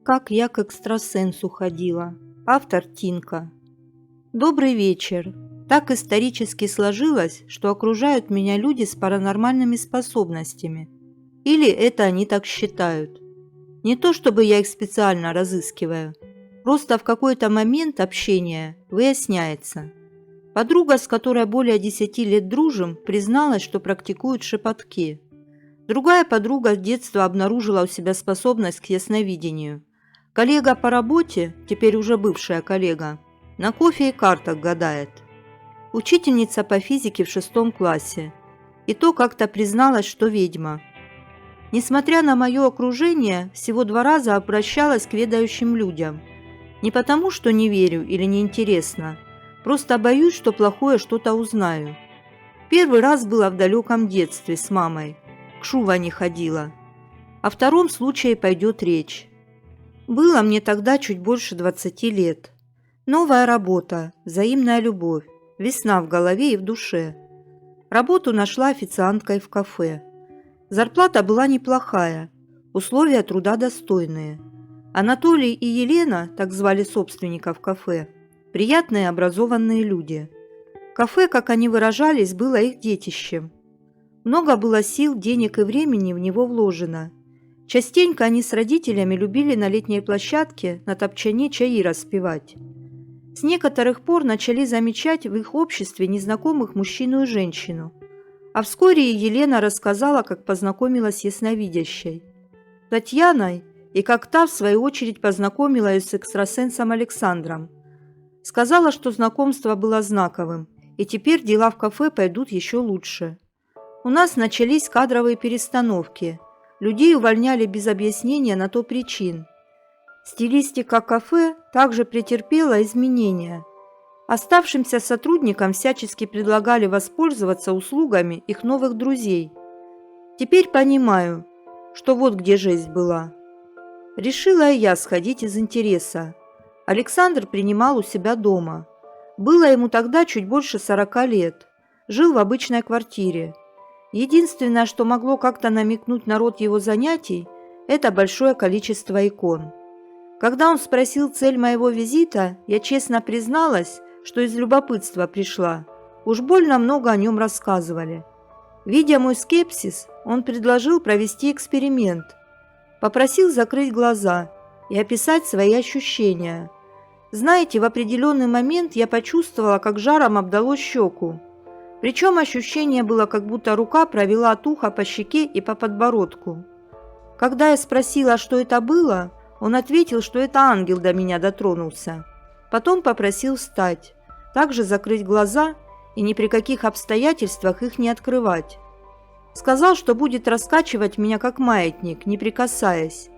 Как я к экстрасенсу ходила. Автор Тинка. Добрый вечер. Так исторически сложилось, что окружают меня люди с паранормальными способностями. Или это они так считают. Не то чтобы я их специально разыскиваю. Просто в какой-то момент общения выясняется. Подруга, с которой более 10 лет дружим, призналась, что практикует шепотки. Другая подруга с детства обнаружила у себя способность к ясновидению. Коллега по работе, теперь уже бывшая коллега, на кофе и картах гадает. Учительница по физике в 6 классе. И то как-то призналась, что ведьма. Несмотря на мое окружение, всего 2 раза обращалась к ведающим людям. Не потому, что не верю или неинтересно, просто боюсь, что плохое что-то узнаю. Первый раз было в далеком детстве с мамой. К Шуване ходила. О втором случае пойдет речь. Было мне тогда чуть больше 20 лет. Новая работа, взаимная любовь, весна в голове и в душе. Работу нашла официанткой в кафе. Зарплата была неплохая, условия труда достойные. Анатолий и Елена, так звали собственников кафе, приятные образованные люди. Кафе, как они выражались, было их детищем. Много было сил, денег и времени в него вложено. Частенько они с родителями любили на летней площадке на топчане чаи распевать. С некоторых пор начали замечать в их обществе незнакомых мужчину и женщину. А вскоре и Елена рассказала, как познакомилась с ясновидящей Татьяной, и как та, в свою очередь, познакомила ее с экстрасенсом Александром. Сказала, что знакомство было знаковым, и теперь дела в кафе пойдут еще лучше. У нас начались кадровые перестановки. Людей увольняли без объяснения на то причин. Стилистика кафе также претерпела изменения. Оставшимся сотрудникам всячески предлагали воспользоваться услугами их новых друзей. Теперь понимаю, что вот где жесть была. Решила и я сходить из интереса. Александр принимал у себя дома. Было ему тогда чуть больше 40 лет. Жил в обычной квартире. Единственное, что могло как-то намекнуть на род его занятий, это большое количество икон. Когда он спросил цель моего визита, я честно призналась, что из любопытства пришла. Уж больно много о нем рассказывали. Видя мой скепсис, он предложил провести эксперимент. Попросил закрыть глаза и описать свои ощущения. Знаете, в определенный момент я почувствовала, как жаром обдало щеку. Причем ощущение было, как будто рука провела от уха по щеке и по подбородку. Когда я спросила, что это было, он ответил, что это ангел до меня дотронулся. Потом попросил встать, также закрыть глаза и ни при каких обстоятельствах их не открывать. Сказал, что будет раскачивать меня как маятник, не прикасаясь.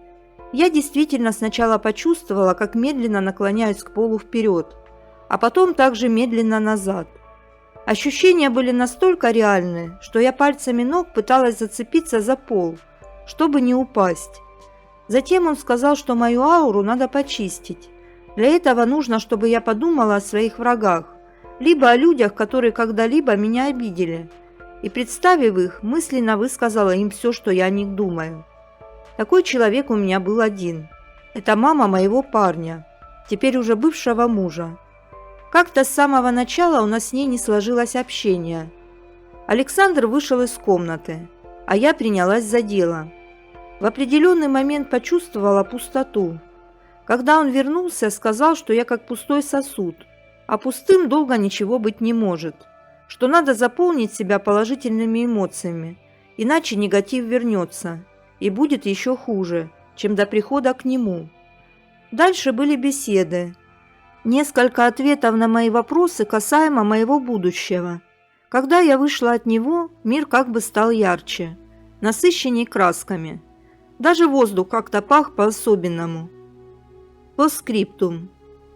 Я действительно сначала почувствовала, как медленно наклоняюсь к полу вперед, а потом также медленно назад. Ощущения были настолько реальны, что я пальцами ног пыталась зацепиться за пол, чтобы не упасть. Затем он сказал, что мою ауру надо почистить. Для этого нужно, чтобы я подумала о своих врагах, либо о людях, которые когда-либо меня обидели, и, представив их, мысленно высказала им все, что я о них думаю. Такой человек у меня был один. Это мама моего парня, теперь уже бывшего мужа. Как-то с самого начала у нас с ней не сложилось общение. Александр вышел из комнаты, а я принялась за дело. В определенный момент почувствовала пустоту. Когда он вернулся, сказал, что я как пустой сосуд, а пустым долго ничего быть не может, что надо заполнить себя положительными эмоциями, иначе негатив вернется и будет еще хуже, чем до прихода к нему. Дальше были беседы. Несколько ответов на мои вопросы касаемо моего будущего. Когда я вышла от него, мир как бы стал ярче, насыщенней красками. Даже воздух как-то пах по-особенному. Постскриптум.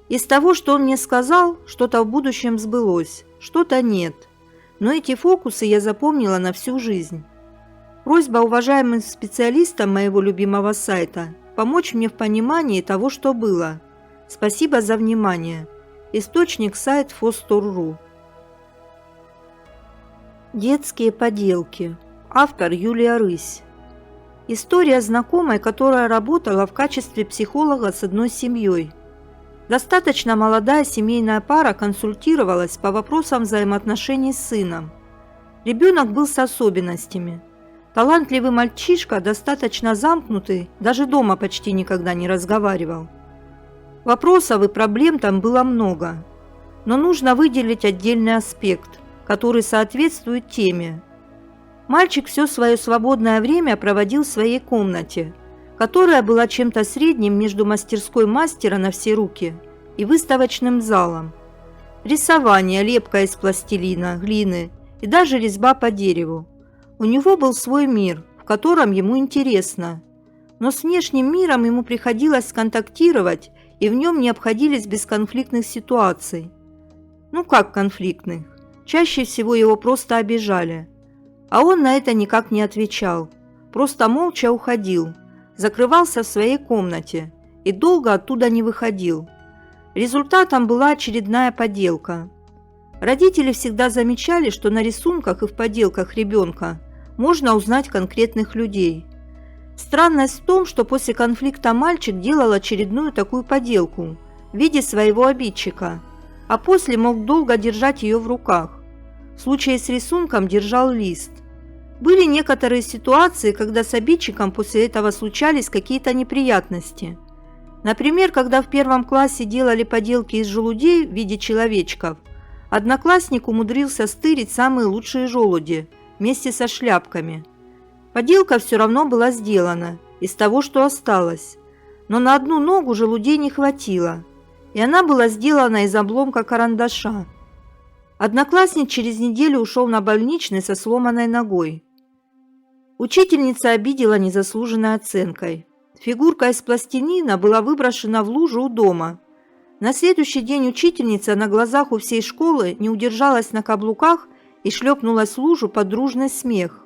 Из того, что он мне сказал, что-то в будущем сбылось, что-то нет. Но эти фокусы я запомнила на всю жизнь. Просьба уважаемым специалистам моего любимого сайта помочь мне в понимании того, что было. Спасибо за внимание. Источник сайт Фостор.ру. Детские поделки. Автор Юлия Рысь. История знакомой, которая работала в качестве психолога с одной семьей. Достаточно молодая семейная пара консультировалась по вопросам взаимоотношений с сыном. Ребенок был с особенностями. Талантливый мальчишка, достаточно замкнутый, даже дома почти никогда не разговаривал. Вопросов и проблем там было много, но нужно выделить отдельный аспект, который соответствует теме. Мальчик все свое свободное время проводил в своей комнате, которая была чем-то средним между мастерской мастера на все руки и выставочным залом. Рисование, лепка из пластилина, глины и даже резьба по дереву. У него был свой мир, в котором ему интересно, но с внешним миром ему приходилось контактировать, и в нем не обходились без конфликтных ситуаций. Ну как конфликтных? Чаще всего его просто обижали. А он на это никак не отвечал, просто молча уходил, закрывался в своей комнате и долго оттуда не выходил. Результатом была очередная поделка. Родители всегда замечали, что на рисунках и в поделках ребенка можно узнать конкретных людей. Странность в том, что после конфликта мальчик делал очередную такую поделку в виде своего обидчика, а после мог долго держать ее в руках. В случае с рисунком держал лист. Были некоторые ситуации, когда с обидчиком после этого случались какие-то неприятности. Например, когда в 1 классе делали поделки из желудей в виде человечков, одноклассник умудрился стырить самые лучшие желуди вместе со шляпками. Поделка все равно была сделана из того, что осталось, но на одну ногу желудей не хватило, и она была сделана из обломка карандаша. Одноклассник через неделю ушел на больничный со сломанной ногой. Учительница обидела незаслуженной оценкой. Фигурка из пластилина была выброшена в лужу у дома. На следующий день учительница на глазах у всей школы не удержалась на каблуках и шлепнулась в лужу под дружный смех.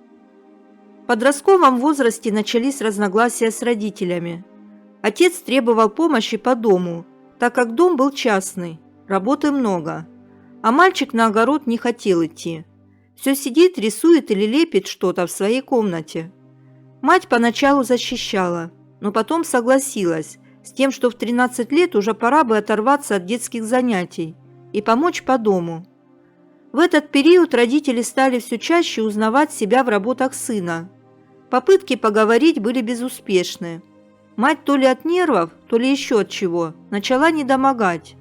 В подростковом возрасте начались разногласия с родителями. Отец требовал помощи по дому, так как дом был частный, работы много. А мальчик на огород не хотел идти. Все сидит, рисует или лепит что-то в своей комнате. Мать поначалу защищала, но потом согласилась с тем, что в 13 лет уже пора бы оторваться от детских занятий и помочь по дому. В этот период родители стали все чаще узнавать себя в работах сына. Попытки поговорить были безуспешны. Мать то ли от нервов, то ли еще от чего, начала недомогать.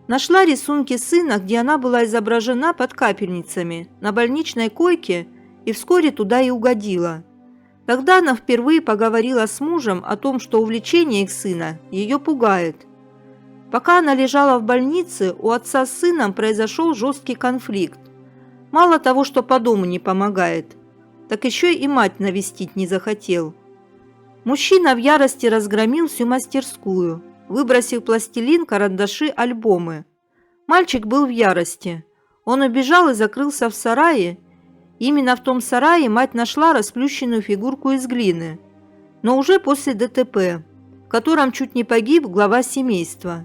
Нашла рисунки сына, где она была изображена под капельницами на больничной койке, и вскоре туда и угодила. Тогда она впервые поговорила с мужем о том, что увлечение их сына ее пугает. Пока она лежала в больнице, у отца с сыном произошел жесткий конфликт. Мало того, что по дому не помогает, так еще и мать навестить не захотел. Мужчина в ярости разгромил всю мастерскую, выбросив пластилин, карандаши, альбомы. Мальчик был в ярости. Он убежал и закрылся в сарае. Именно в том сарае мать нашла расплющенную фигурку из глины, но уже после ДТП, в котором чуть не погиб глава семейства.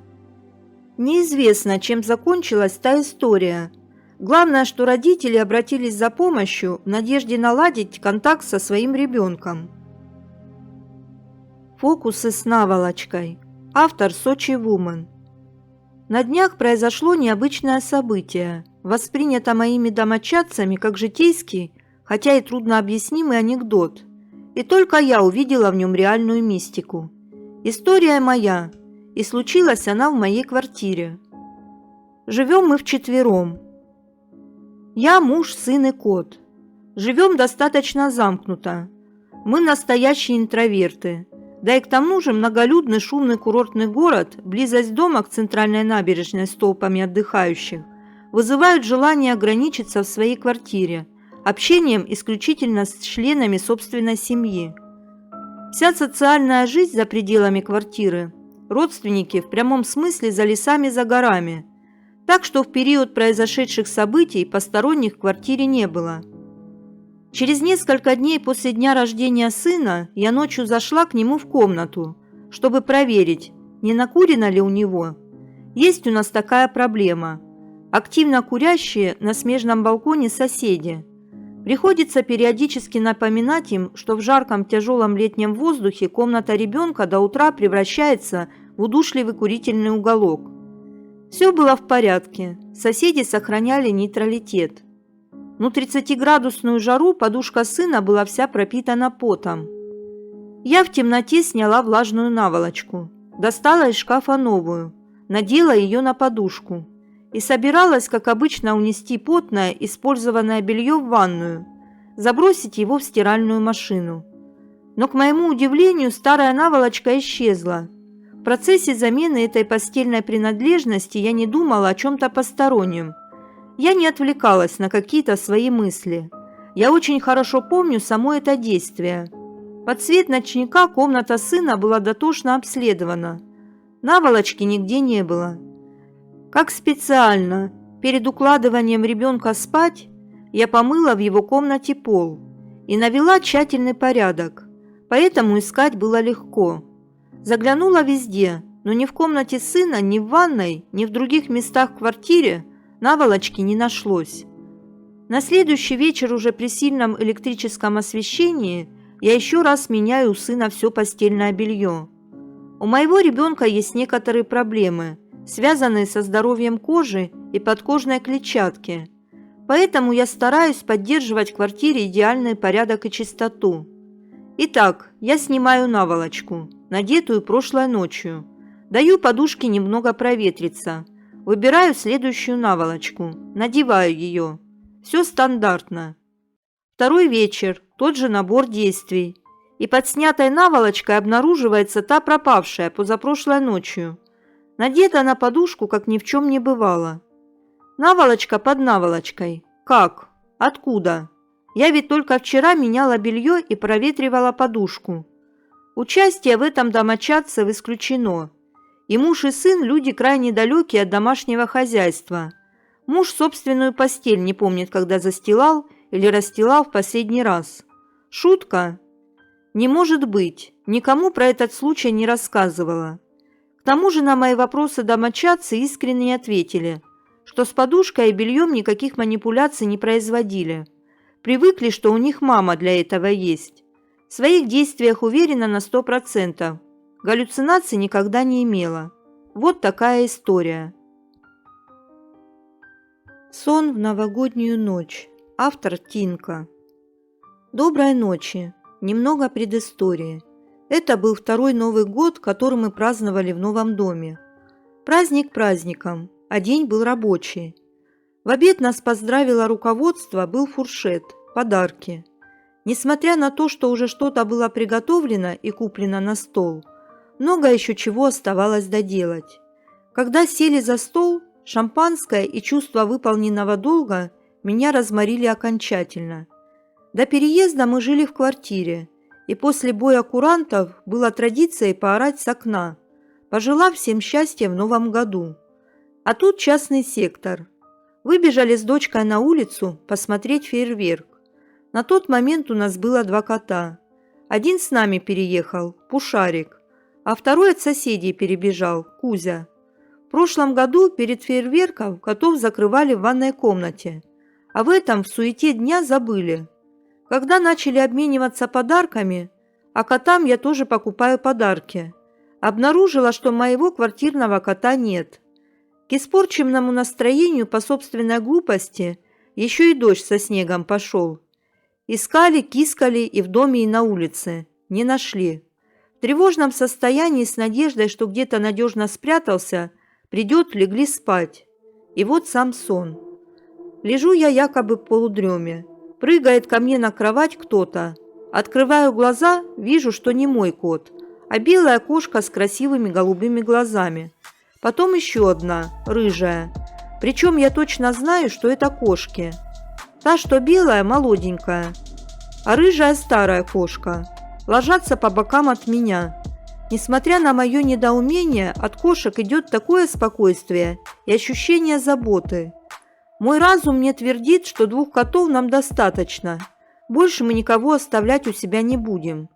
Неизвестно, чем закончилась та история. Главное, что родители обратились за помощью в надежде наладить контакт со своим ребенком. Фокусы с наволочкой. Автор Сочи Вумен. На днях произошло необычное событие, воспринято моими домочадцами как житейский, хотя и труднообъяснимый анекдот. И только я увидела в нем реальную мистику. История моя, и случилась она в моей квартире. Живем мы вчетвером. Я, муж, сын и кот. Живем достаточно замкнуто. Мы настоящие интроверты. Да и к тому же многолюдный шумный курортный город, близость дома к центральной набережной с толпами отдыхающих, вызывают желание ограничиться в своей квартире, общением исключительно с членами собственной семьи. Вся социальная жизнь за пределами квартиры, родственники в прямом смысле за лесами, за горами, так что в период произошедших событий посторонних в квартире не было. Через несколько дней после дня рождения сына я ночью зашла к нему в комнату, чтобы проверить, не накурено ли у него. Есть у нас такая проблема. Активно курящие на смежном балконе соседи. Приходится периодически напоминать им, что в жарком тяжелом летнем воздухе комната ребенка до утра превращается в удушливый курительный уголок. Все было в порядке, соседи сохраняли нейтралитет. Но 30-градусную жару подушка сына была вся пропитана потом. Я в темноте сняла влажную наволочку, достала из шкафа новую, надела ее на подушку и собиралась, как обычно, унести потное, использованное белье в ванную, забросить его в стиральную машину. Но, к моему удивлению, старая наволочка исчезла. В процессе замены этой постельной принадлежности я не думала о чем-то постороннем. Я не отвлекалась на какие-то свои мысли. Я очень хорошо помню само это действие. Под свет ночника комната сына была дотошно обследована. Наволочки нигде не было. Как специально, перед укладыванием ребенка спать, я помыла в его комнате пол и навела тщательный порядок, поэтому искать было легко. Заглянула везде, но ни в комнате сына, ни в ванной, ни в других местах в квартире наволочки не нашлось. На следующий вечер уже при сильном электрическом освещении я еще раз меняю у сына все постельное белье. У моего ребенка есть некоторые проблемы, связанные со здоровьем кожи и подкожной клетчатки, поэтому я стараюсь поддерживать в квартире идеальный порядок и чистоту. Итак, я снимаю наволочку, надетую прошлой ночью, даю подушке немного проветриться, выбираю следующую наволочку, надеваю ее. Все стандартно. Второй вечер, тот же набор действий. И под снятой наволочкой обнаруживается та пропавшая позапрошлой ночью. Надета на подушку, как ни в чем не бывало. Наволочка под наволочкой. Как? Откуда? Я ведь только вчера меняла белье и проветривала подушку. Участие в этом домочадцев исключено. И муж и сын – люди крайне далекие от домашнего хозяйства. Муж собственную постель не помнит, когда застилал или расстилал в последний раз. Шутка? Не может быть, никому про этот случай не рассказывала. К тому же на мои вопросы домочадцы искренне ответили, что с подушкой и бельем никаких манипуляций не производили. Привыкли, что у них мама для этого есть. В своих действиях уверена на 100%. Галлюцинаций никогда не имела. Вот такая история. Сон в новогоднюю ночь. Автор Тинка. Доброй ночи. Немного предыстории. Это был второй Новый год, который мы праздновали в новом доме. Праздник праздником, а день был рабочий. В обед нас поздравило руководство, был фуршет, подарки. Несмотря на то, что уже что-то было приготовлено и куплено на стол, много еще чего оставалось доделать. Когда сели за стол, шампанское и чувство выполненного долга меня разморили окончательно. До переезда мы жили в квартире, и после боя курантов было традицией поорать с окна, пожелав всем счастья в новом году. А тут частный сектор. Выбежали с дочкой на улицу посмотреть фейерверк. На тот момент у нас было 2 кота. Один с нами переехал, Пушарик, а второй от соседей перебежал, Кузя. В прошлом году перед фейерверком котов закрывали в ванной комнате, а в этом в суете дня забыли. Когда начали обмениваться подарками, а котам я тоже покупаю подарки, обнаружила, что моего квартирного кота нет. К испорченному настроению по собственной глупости еще и дождь со снегом пошел. Искали, кискали и в доме, и на улице. Не нашли. В тревожном состоянии с надеждой, что где-то надежно спрятался, придет, легли спать. И вот сам сон. Лежу я якобы в полудреме. Прыгает ко мне на кровать кто-то. Открываю глаза, вижу, что не мой кот, а белая кошка с красивыми голубыми глазами. Потом еще одна, рыжая. Причем я точно знаю, что это кошки. Та, что белая, молоденькая, а рыжая старая кошка. Ложатся по бокам от меня. Несмотря на мое недоумение, от кошек идет такое спокойствие и ощущение заботы. Мой разум мне твердит, что 2 котов нам достаточно. Больше мы никого оставлять у себя не будем.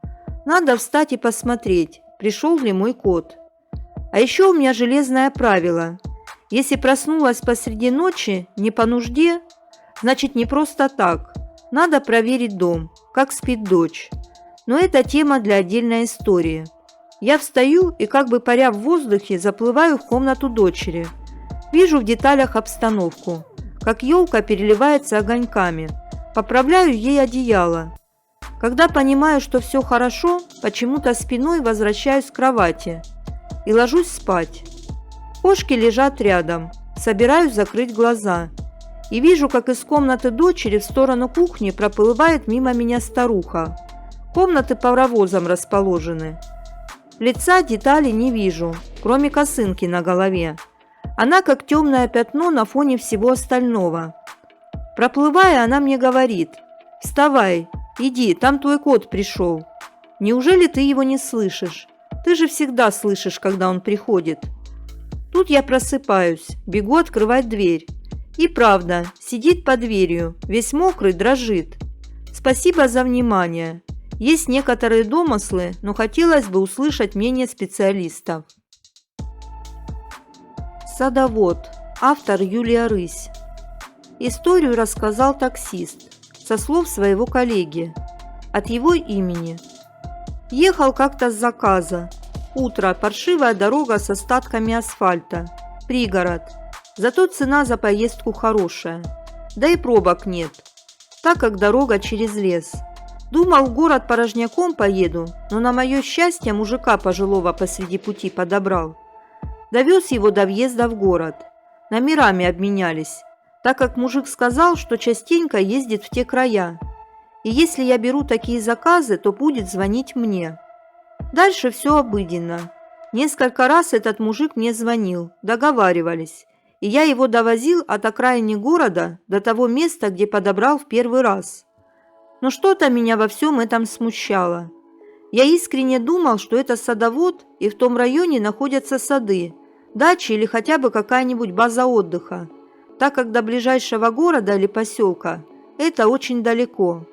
Надо встать и посмотреть, пришел ли мой кот. А еще у меня железное правило. Если проснулась посреди ночи, не по нужде, значит не просто так. Надо проверить дом, как спит дочь. Но это тема для отдельной истории. Я встаю и, как бы паря в воздухе, заплываю в комнату дочери. Вижу в деталях обстановку, как елка переливается огоньками. Поправляю ей одеяло. Когда понимаю, что все хорошо, почему-то спиной возвращаюсь к кровати и ложусь спать. Кошки лежат рядом. Собираюсь закрыть глаза. И вижу, как из комнаты дочери в сторону кухни проплывает мимо меня старуха. Комнаты паровозом расположены. Лица деталей не вижу, кроме косынки на голове. Она как темное пятно на фоне всего остального. Проплывая, она мне говорит: «Вставай, иди, там твой кот пришел». Неужели ты его не слышишь? Ты же всегда слышишь, когда он приходит. Тут я просыпаюсь, бегу открывать дверь. И правда, сидит под дверью, весь мокрый, дрожит. Спасибо за внимание. Есть некоторые домыслы, но хотелось бы услышать мнение специалистов. Садовод. Автор Юлия Рысь. Историю рассказал таксист, со слов своего коллеги, от его имени. Ехал как-то с заказа. Утро, паршивая дорога с остатками асфальта. Пригород. Зато цена за поездку хорошая. Да и пробок нет, так как дорога через лес. Думал, в город порожняком поеду, но на мое счастье мужика пожилого посреди пути подобрал. Довез его до въезда в город. Номерами обменялись, так как мужик сказал, что частенько ездит в те края. И если я беру такие заказы, то будет звонить мне. Дальше все обыденно. Несколько раз этот мужик мне звонил, договаривались, и я его довозил от окраины города до того места, где подобрал в первый раз. Но что-то меня во всем этом смущало. Я искренне думал, что это садовод, и в том районе находятся сады, дачи или хотя бы какая-нибудь база отдыха, так как до ближайшего города или поселка это очень далеко.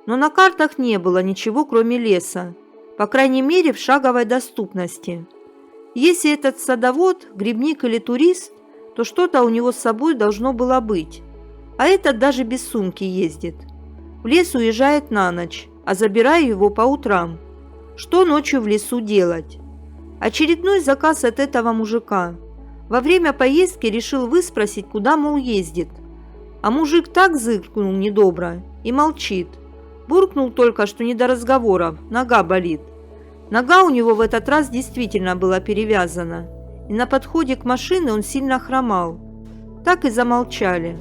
Но на картах не было ничего, кроме леса, по крайней мере в шаговой доступности. Если этот садовод, грибник или турист, то что-то у него с собой должно было быть, а этот даже без сумки ездит. В лес уезжает на ночь, а забираю его по утрам. Что ночью в лесу делать? Очередной заказ от этого мужика. Во время поездки решил выспросить, куда, мол, ездит. А мужик так зыркнул недобро и молчит. Буркнул только, что не до разговоров, нога болит. Нога у него в этот раз действительно была перевязана, и на подходе к машине он сильно хромал. Так и замолчали.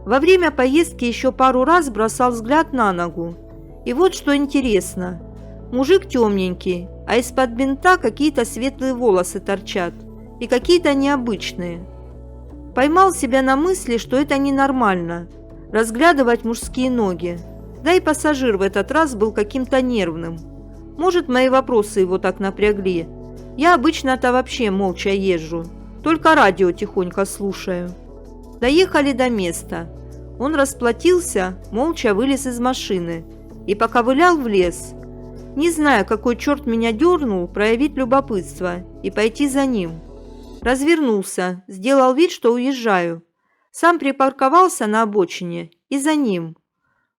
Во время поездки еще пару раз бросал взгляд на ногу. И вот что интересно. Мужик темненький, а из-под бинта какие-то светлые волосы торчат. И какие-то необычные. Поймал себя на мысли, что это ненормально. Разглядывать мужские ноги. Да и пассажир в этот раз был каким-то нервным. Может, мои вопросы его так напрягли. Я обычно-то вообще молча езжу. Только радио тихонько слушаю. Доехали до места. Он расплатился, молча вылез из машины и поковылял в лес. Не знаю, какой черт меня дернул проявить любопытство и пойти за ним. Развернулся, сделал вид, что уезжаю. Сам припарковался на обочине и за ним.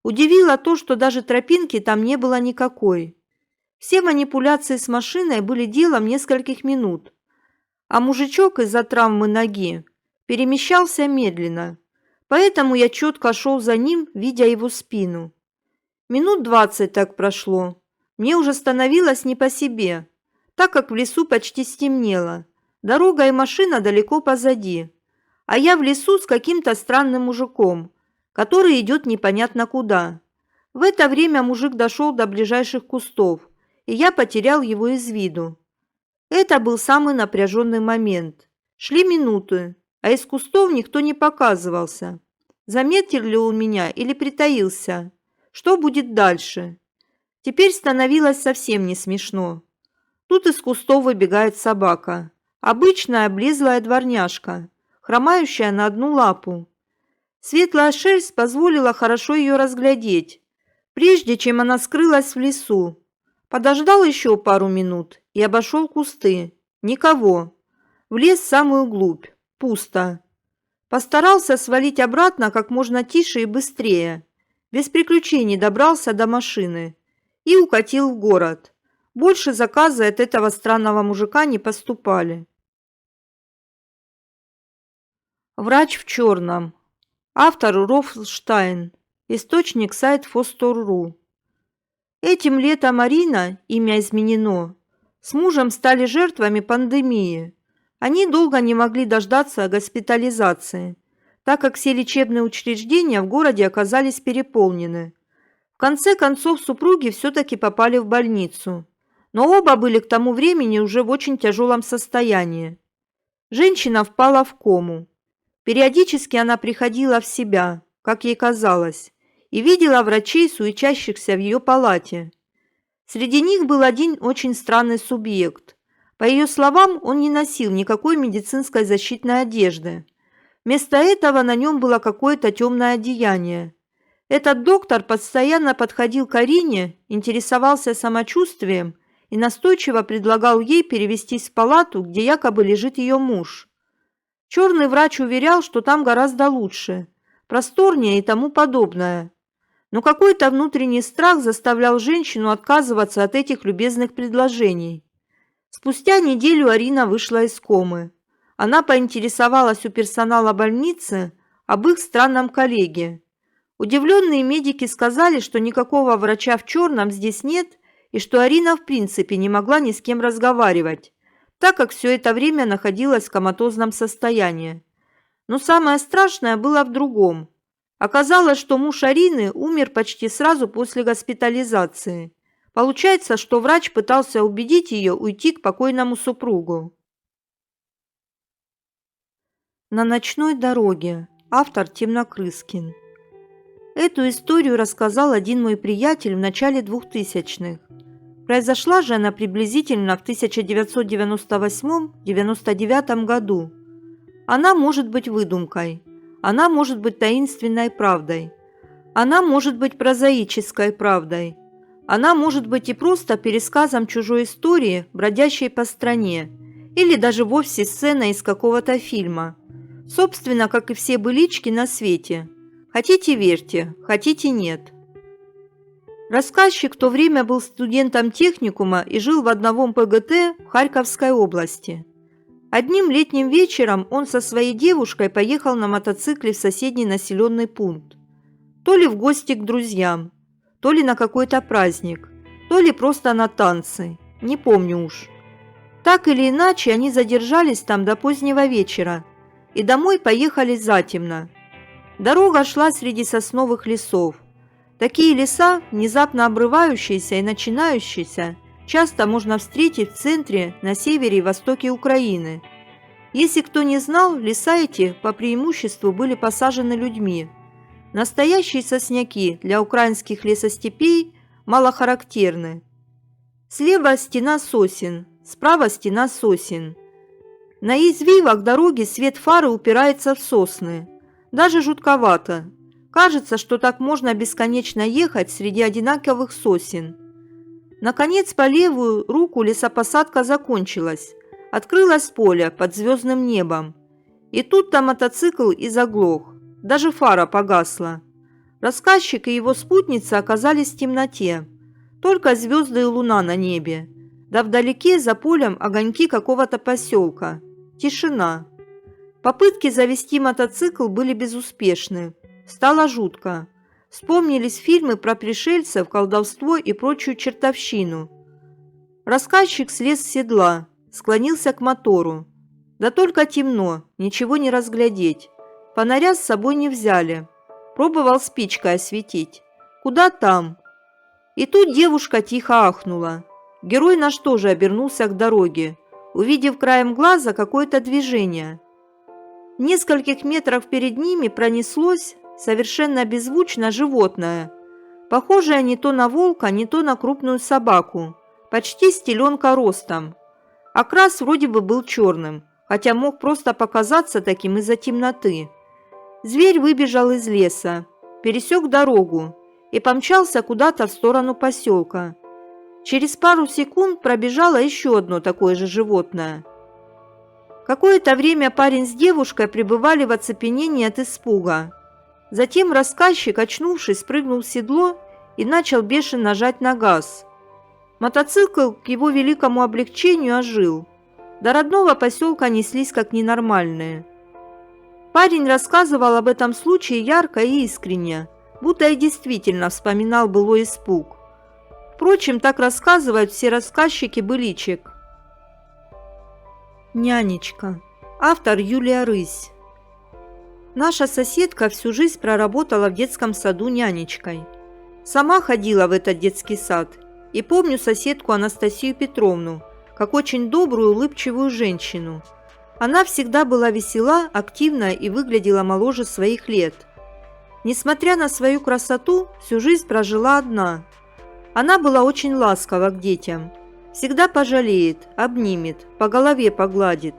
Удивило то, что даже тропинки там не было никакой. Все манипуляции с машиной были делом нескольких минут. А мужичок из-за травмы ноги перемещался медленно, поэтому я четко шел за ним, видя его спину. Минут 20 так прошло. Мне уже становилось не по себе, так как в лесу почти стемнело. Дорога и машина далеко позади, а я в лесу с каким-то странным мужиком, который идет непонятно куда. В это время мужик дошел до ближайших кустов, и я потерял его из виду. Это был самый напряженный момент. Шли минуты, а из кустов никто не показывался. Заметил ли он меня или притаился? Что будет дальше? Теперь становилось совсем не смешно. Тут из кустов выбегает собака. Обычная облезлая дворняжка, хромающая на одну лапу. Светлая шерсть позволила хорошо ее разглядеть, прежде чем она скрылась в лесу. Подождал еще пару минут и обошел кусты. Никого. Влез в самую глубь. Пусто. Постарался свалить обратно как можно тише и быстрее. без приключений добрался до машины и укатил в город. Больше заказы от этого странного мужика не поступали. Врач в черном. Автор Рофлштайн. Источник сайт Фостор.ру. Этим летом Арина, имя изменено, с мужем стали жертвами пандемии. Они долго не могли дождаться госпитализации, так как все лечебные учреждения в городе оказались переполнены. В конце концов супруги все-таки попали в больницу, но оба были к тому времени уже в очень тяжелом состоянии. Женщина впала в кому. Периодически она приходила в себя, как ей казалось, и видела врачей, суетящихся в ее палате. Среди них был один очень странный субъект. По ее словам, он не носил никакой медицинской защитной одежды. Вместо этого на нем было какое-то темное одеяние. Этот доктор постоянно подходил к Арине, интересовался самочувствием и настойчиво предлагал ей перевестись в палату, где якобы лежит ее муж. Черный врач уверял, что там гораздо лучше, просторнее и тому подобное. Но какой-то внутренний страх заставлял женщину отказываться от этих любезных предложений. Спустя неделю Арина вышла из комы. Она поинтересовалась у персонала больницы об их странном коллеге. Удивленные медики сказали, что никакого врача в черном здесь нет и что Арина в принципе не могла ни с кем разговаривать, так как все это время находилась в коматозном состоянии. Но самое страшное было в другом. Оказалось, что муж Арины умер почти сразу после госпитализации. Получается, что врач пытался убедить ее уйти к покойному супругу. На ночной дороге. Автор Темнокрыскин. Эту историю рассказал один мой приятель в начале 2000-х. Произошла же она приблизительно в 1998-99 году. Она может быть выдумкой. Она может быть таинственной правдой. Она может быть прозаической правдой. Она может быть и просто пересказом чужой истории, бродящей по стране, или даже вовсе сценой из какого-то фильма. Собственно, как и все былички на свете. Хотите – верьте, хотите – нет. Рассказчик в то время был студентом техникума и жил в одном ПГТ в Харьковской области. Одним летним вечером он со своей девушкой поехал на мотоцикле в соседний населенный пункт. То ли в гости к друзьям, то ли на какой-то праздник, то ли просто на танцы, не помню уж. Так или иначе, они задержались там до позднего вечера и домой поехали затемно. Дорога шла среди сосновых лесов. Такие леса, внезапно обрывающиеся и начинающиеся, часто можно встретить в центре, на севере и востоке Украины. Если кто не знал, леса эти по преимуществу были посажены людьми. Настоящие сосняки для украинских лесостепей малохарактерны. Слева стена сосен, справа стена сосен. На извивах дороги свет фары упирается в сосны. Даже жутковато. Кажется, что так можно бесконечно ехать среди одинаковых сосен. Наконец, по левую руку лесопосадка закончилась. Открылось поле под звездным небом. И тут-то мотоцикл и заглох. Даже фара погасла. Рассказчик и его спутница оказались в темноте. Только звезды и луна на небе. Да вдалеке за полем огоньки какого-то поселка. Тишина. Попытки завести мотоцикл были безуспешны. Стало жутко. Вспомнились фильмы про пришельцев, колдовство и прочую чертовщину. Рассказчик слез с седла, склонился к мотору. Да только темно, ничего не разглядеть. Фонаря с собой не взяли. Пробовал спичкой осветить. Куда там? И тут девушка тихо ахнула. Герой наш тоже обернулся к дороге, увидев краем глаза какое-то движение. В нескольких метрах перед ними пронеслось совершенно беззвучно животное, похожее не то на волка, не то на крупную собаку, почти с теленка ростом. Окрас вроде бы был черным, хотя мог просто показаться таким из-за темноты. Зверь выбежал из леса, пересек дорогу и помчался куда-то в сторону поселка. Через пару секунд пробежало еще одно такое же животное. Какое-то время парень с девушкой пребывали в оцепенении от испуга. Затем рассказчик, очнувшись, прыгнул в седло и начал бешено жать на газ. Мотоцикл к его великому облегчению ожил. До родного поселка неслись как ненормальные. Парень рассказывал об этом случае ярко и искренне, будто и действительно вспоминал былой испуг. Впрочем, так рассказывают все рассказчики быличек. Нянечка. Автор Юлия Рысь. Наша соседка всю жизнь проработала в детском саду нянечкой. Сама ходила в этот детский сад и помню соседку Анастасию Петровну, как очень добрую, улыбчивую женщину. Она всегда была весела, активна и выглядела моложе своих лет. Несмотря на свою красоту, всю жизнь прожила одна. Она была очень ласкова к детям. Всегда пожалеет, обнимет, по голове погладит.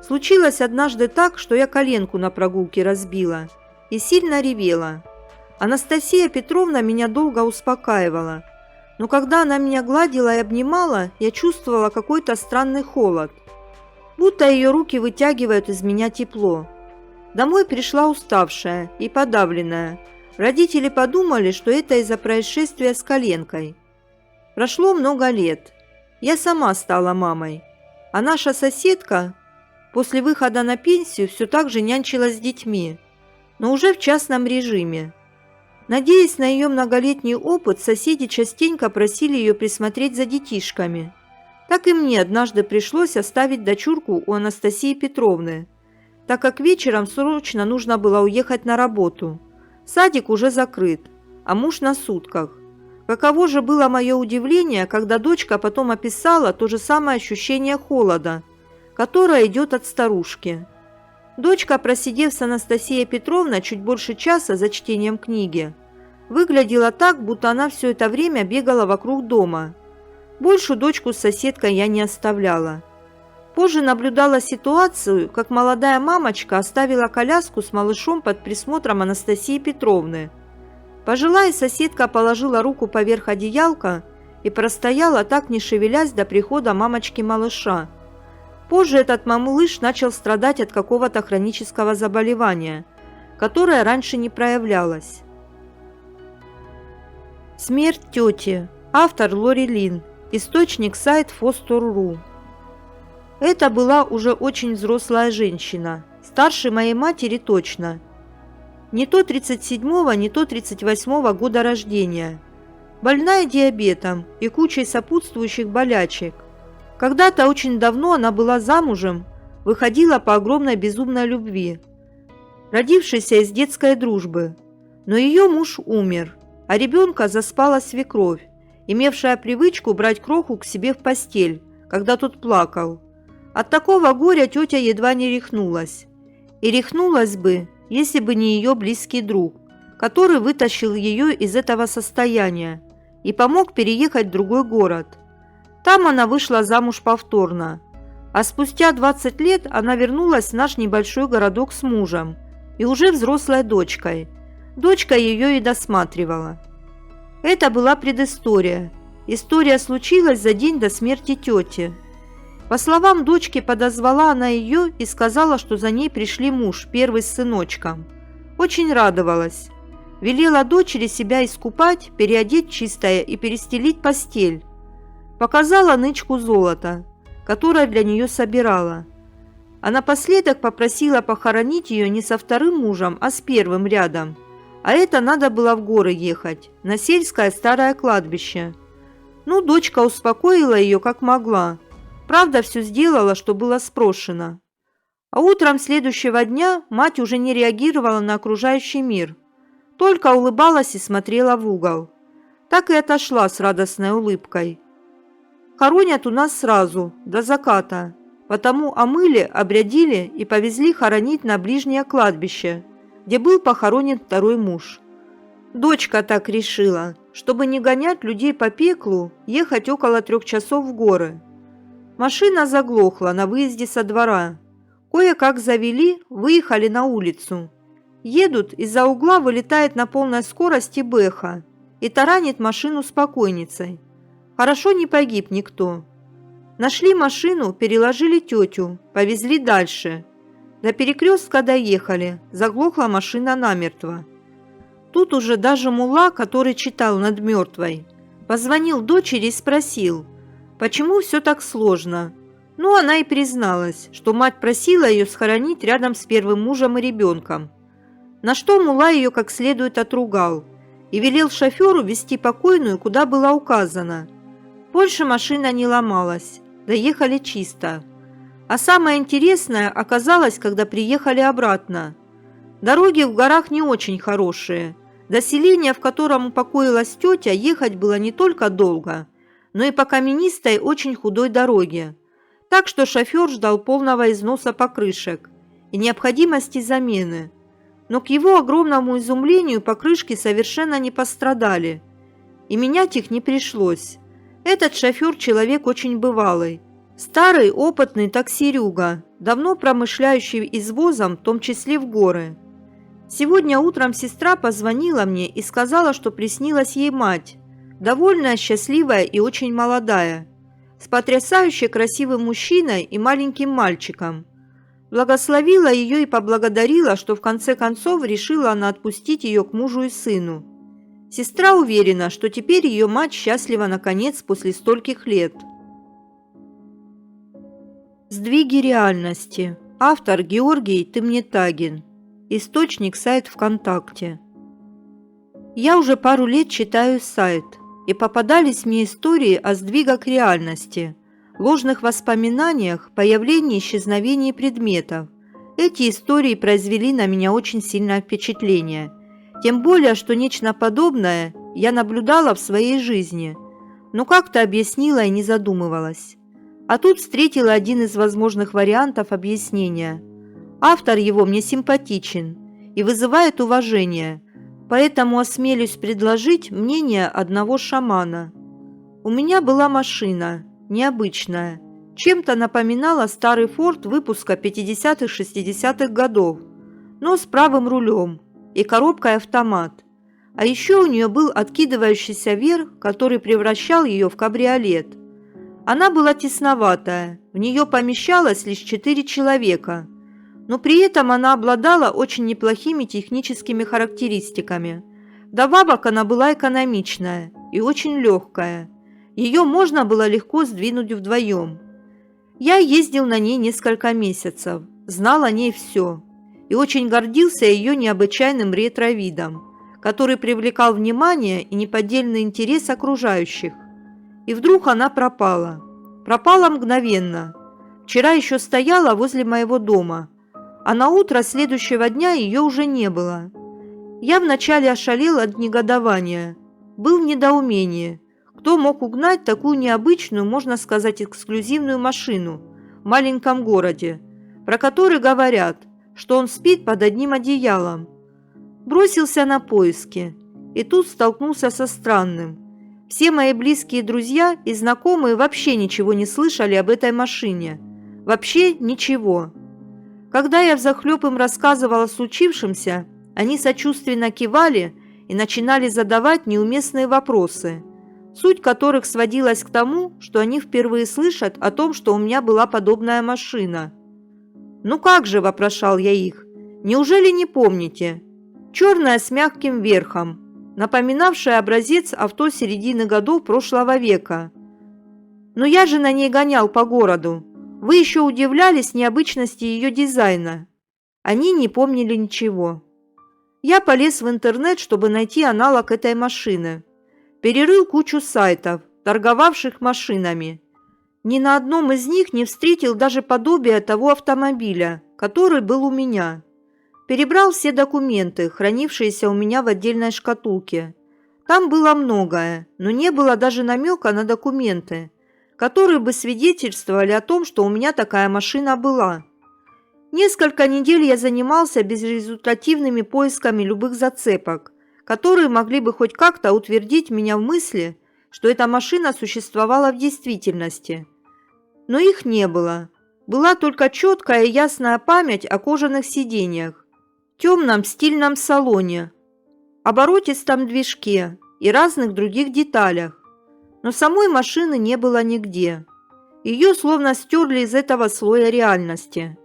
Случилось однажды так, что я коленку на прогулке разбила и сильно ревела. Анастасия Петровна меня долго успокаивала, но когда она меня гладила и обнимала, я чувствовала какой-то странный холод, будто ее руки вытягивают из меня тепло. Домой пришла уставшая и подавленная. Родители подумали, что это из-за происшествия с коленкой. Прошло много лет. Я сама стала мамой, а наша соседка после выхода на пенсию все так же нянчилась с детьми, но уже в частном режиме. Надеясь на ее многолетний опыт, соседи частенько просили ее присмотреть за детишками. Так и мне однажды пришлось оставить дочурку у Анастасии Петровны, так как вечером срочно нужно было уехать на работу. Садик уже закрыт, а муж на сутках. Каково же было мое удивление, когда дочка потом описала то же самое ощущение холода, которое идет от старушки. Дочка, просидев с Анастасией Петровной чуть больше часа за чтением книги, выглядела так, будто она все это время бегала вокруг дома. Больше дочку с соседкой я не оставляла. Позже наблюдала ситуацию, как молодая мамочка оставила коляску с малышом под присмотром Анастасии Петровны. Пожилая соседка положила руку поверх одеялка и простояла так, не шевелясь, до прихода мамочки-малыша. Позже этот малыш начал страдать от какого-то хронического заболевания, которое раньше не проявлялось. Смерть тети. Автор Лори Лин. Источник сайт Фостор.ру. Это была уже очень взрослая женщина, старше моей матери точно. Не то 37-го, не то 38-го года рождения. Больная диабетом и кучей сопутствующих болячек. Когда-то очень давно она была замужем, выходила по огромной безумной любви, родившейся из детской дружбы. Но ее муж умер, а ребенка заспала свекровь, имевшая привычку брать кроху к себе в постель, когда тот плакал. От такого горя тетя едва не рехнулась. И рехнулась бы, если бы не ее близкий друг, который вытащил ее из этого состояния и помог переехать в другой город. Там она вышла замуж повторно, а спустя 20 лет она вернулась в наш небольшой городок с мужем и уже взрослой дочкой. Дочка ее и досматривала. Это была предыстория. История случилась за день до смерти тети. По словам дочки, подозвала она ее и сказала, что за ней пришли муж, первый с сыночком. Очень радовалась. Велела дочери себя искупать, переодеть чистое и перестелить постель. Показала нычку золота, которое для нее собирала. А напоследок попросила похоронить ее не со вторым мужем, а с первым рядом. А это надо было в горы ехать, на сельское старое кладбище. Ну, дочка успокоила ее как могла. Правда, все сделала, что было спрошено. А утром следующего дня мать уже не реагировала на окружающий мир, только улыбалась и смотрела в угол. Так и отошла с радостной улыбкой. Хоронят у нас сразу, до заката, потому омыли, обрядили и повезли хоронить на ближнее кладбище, где был похоронен второй муж. Дочка так решила, чтобы не гонять людей по пеклу, ехать около 3 часов в горы. Машина заглохла на выезде со двора. Кое-как завели, выехали на улицу. Едут, из-за угла вылетает на полной скорости Бэха и таранит машину с покойницей. Хорошо не погиб никто. Нашли машину, переложили тетю, повезли дальше. До перекрестка доехали, заглохла машина намертво. Тут уже даже мулла, который читал над мертвой, позвонил дочери и спросил, почему все так сложно. Ну, она и призналась, что мать просила ее схоронить рядом с первым мужем и ребенком. На что мулла ее как следует отругал и велел шоферу везти покойную, куда было указано. Больше машина не ломалась, доехали чисто. А самое интересное оказалось, когда приехали обратно. Дороги в горах не очень хорошие. До селения, в котором упокоилась тетя, ехать было не только долго, но и по каменистой, очень худой дороге. Так что шофер ждал полного износа покрышек и необходимости замены. Но к его огромному изумлению покрышки совершенно не пострадали, и менять их не пришлось. Этот шофер человек очень бывалый. Старый, опытный таксирюга, давно промышляющий извозом, в том числе в горы. Сегодня утром сестра позвонила мне и сказала, что приснилась ей мать, довольная, счастливая и очень молодая, с потрясающе красивым мужчиной и маленьким мальчиком. Благословила ее и поблагодарила, что в конце концов решила она отпустить ее к мужу и сыну. Сестра уверена, что теперь ее мать счастлива наконец после стольких лет. Сдвиги реальности. Автор Георгий Тымнетагин. Источник сайт ВКонтакте. Я уже пару лет читаю сайт, и попадались мне истории о сдвигах реальности, ложных воспоминаниях, появлении и исчезновении предметов. Эти истории произвели на меня очень сильное впечатление, тем более, что нечто подобное я наблюдала в своей жизни, но как-то объяснила и не задумывалась. А тут встретила один из возможных вариантов объяснения. Автор его мне симпатичен и вызывает уважение, поэтому осмелюсь предложить мнение одного шамана. У меня была машина, необычная, чем-то напоминала старый Форд выпуска 50-60-х годов, но с правым рулем и коробкой автомат. А еще у нее был откидывающийся верх, который превращал ее в кабриолет. Она была тесноватая, в нее помещалось лишь 4 человека, но при этом она обладала очень неплохими техническими характеристиками. Вдобавок она была экономичная и очень легкая. Ее можно было легко сдвинуть вдвоем. Я ездил на ней несколько месяцев, знал о ней все и очень гордился ее необычайным ретро-видом, который привлекал внимание и неподдельный интерес окружающих. И вдруг она пропала. Пропала мгновенно. Вчера еще стояла возле моего дома, а на утро следующего дня ее уже не было. Я вначале ошалел от негодования, был в недоумении. Кто мог угнать такую необычную, можно сказать, эксклюзивную машину в маленьком городе, про который говорят, что он спит под одним одеялом? Бросился на поиски, и тут столкнулся со странным. Все мои близкие друзья и знакомые вообще ничего не слышали об этой машине. Вообще ничего. Когда я взахлеб им рассказывала о случившемся, они сочувственно кивали и начинали задавать неуместные вопросы, суть которых сводилась к тому, что они впервые слышат о том, что у меня была подобная машина. «Ну как же», – вопрошал я их, – «неужели не помните? Черная с мягким верхом, напоминавшая образец авто середины годов прошлого века. Но я же на ней гонял по городу. Вы еще удивлялись необычности ее дизайна». Они не помнили ничего. Я полез в интернет, чтобы найти аналог этой машины. Перерыл кучу сайтов, торговавших машинами. Ни на одном из них не встретил даже подобия того автомобиля, который был у меня. Перебрал все документы, хранившиеся у меня в отдельной шкатулке. Там было многое, но не было даже намека на документы, которые бы свидетельствовали о том, что у меня такая машина была. Несколько недель я занимался безрезультативными поисками любых зацепок, которые могли бы хоть как-то утвердить меня в мысли, что эта машина существовала в действительности. Но их не было. Была только четкая и ясная память о кожаных сиденьях, темном стильном салоне, оборотистом движке и разных других деталях. Но самой машины не было нигде. Ее словно стерли из этого слоя реальности.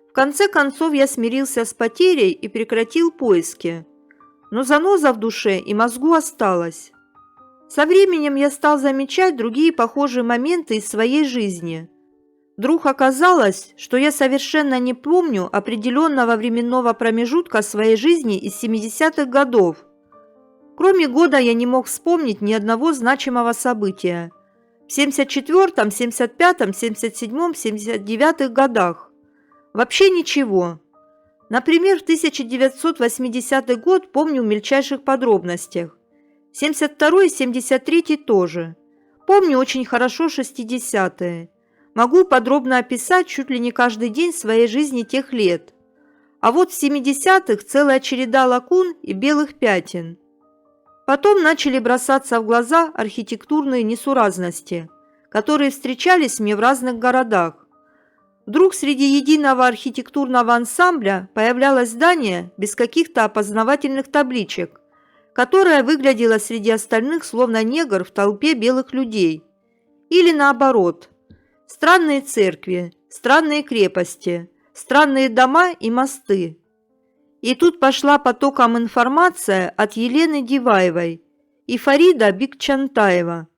В конце концов я смирился с потерей и прекратил поиски. но заноза в душе и мозгу осталась. Со временем я стал замечать другие похожие моменты из своей жизни. Вдруг оказалось, что я совершенно не помню определенного временного промежутка своей жизни из 70-х годов. Кроме года я не мог вспомнить ни одного значимого события. В 74-м, 75-м, 77-м, 79-х годах. Вообще ничего. Например, 1980 год помню в мельчайших подробностях. 72-й и 73-й тоже. Помню очень хорошо 60-е. Могу подробно описать чуть ли не каждый день своей жизни тех лет. А вот в 70-х целая череда лакун и белых пятен. Потом начали бросаться в глаза архитектурные несуразности, которые встречались мне в разных городах. Вдруг среди единого архитектурного ансамбля появлялось здание без каких-то опознавательных табличек, которое выглядело среди остальных словно негр в толпе белых людей. Или наоборот. Странные церкви, странные крепости, странные дома и мосты. И тут пошла потоком информация от Елены Диваевой и Фарида Бикчантаева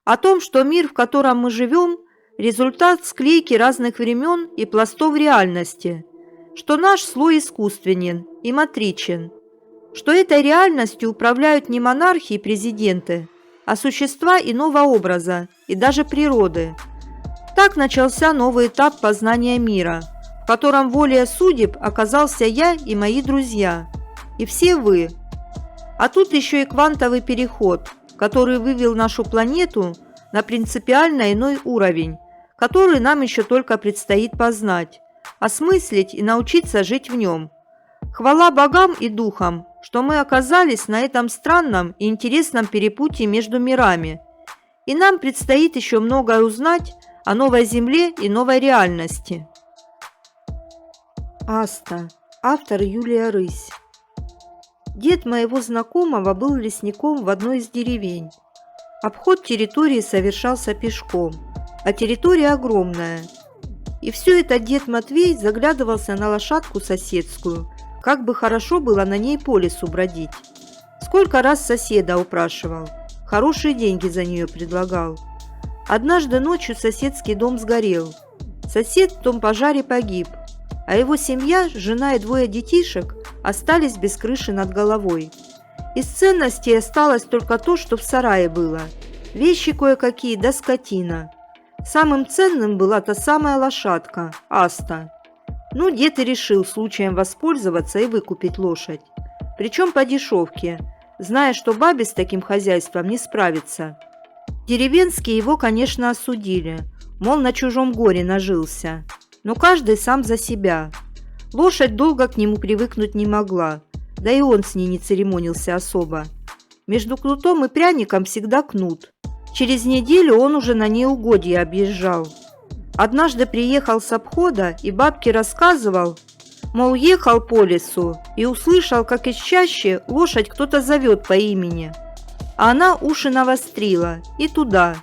о том, что мир, в котором мы живем, результат склейки разных времен и пластов реальности, что наш слой искусственен и матричен, что этой реальностью управляют не монархи и президенты, а существа иного образа и даже природы. Так начался новый этап познания мира, в котором волею судеб оказался я и мои друзья, и все вы. А тут еще и квантовый переход, который вывел нашу планету на принципиально иной уровень, который нам еще только предстоит познать, осмыслить и научиться жить в нем. Хвала богам и духам, что мы оказались на этом странном и интересном перепутье между мирами, и нам предстоит еще многое узнать о новой Земле и новой реальности. Аста. Автор Юлия Рысь. Дед моего знакомого был лесником в одной из деревень. Обход территории совершался пешком, а территория огромная. И все это дед Матвей заглядывался на лошадку соседскую, как бы хорошо было на ней по лесу бродить. Сколько раз соседа упрашивал, хорошие деньги за нее предлагал. Однажды ночью соседский дом сгорел. Сосед в том пожаре погиб, а его семья, жена и двое детишек остались без крыши над головой. Из ценностей осталось только то, что в сарае было. Вещи кое-какие да скотина. Самым ценным была та самая лошадка, Аста. Ну, дед и решил случаем воспользоваться и выкупить лошадь. Причем по дешевке, зная, что бабе с таким хозяйством не справится. Деревенские его, конечно, осудили, мол, на чужом горе нажился. Но каждый сам за себя. Лошадь долго к нему привыкнуть не могла, да и он с ней не церемонился особо. Между кнутом и пряником всегда кнут. Через неделю он уже на ней угодья объезжал. Однажды приехал с обхода и бабке рассказывал, мол, ехал по лесу и услышал, как из чащи лошадь кто-то зовет по имени. А она уши навострила и туда.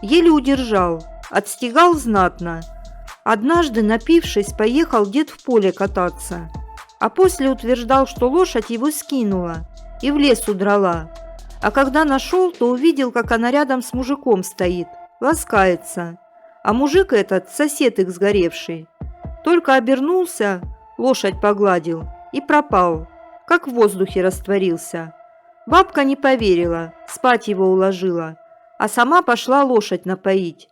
Еле удержал, отстегал знатно. Однажды, напившись, поехал дед в поле кататься, а после утверждал, что лошадь его скинула и в лес удрала. А когда нашел, то увидел, как она рядом с мужиком стоит, ласкается. А мужик этот, сосед их сгоревший, только обернулся, лошадь погладил и пропал, как в воздухе растворился. Бабка не поверила, спать его уложила, а сама пошла лошадь напоить.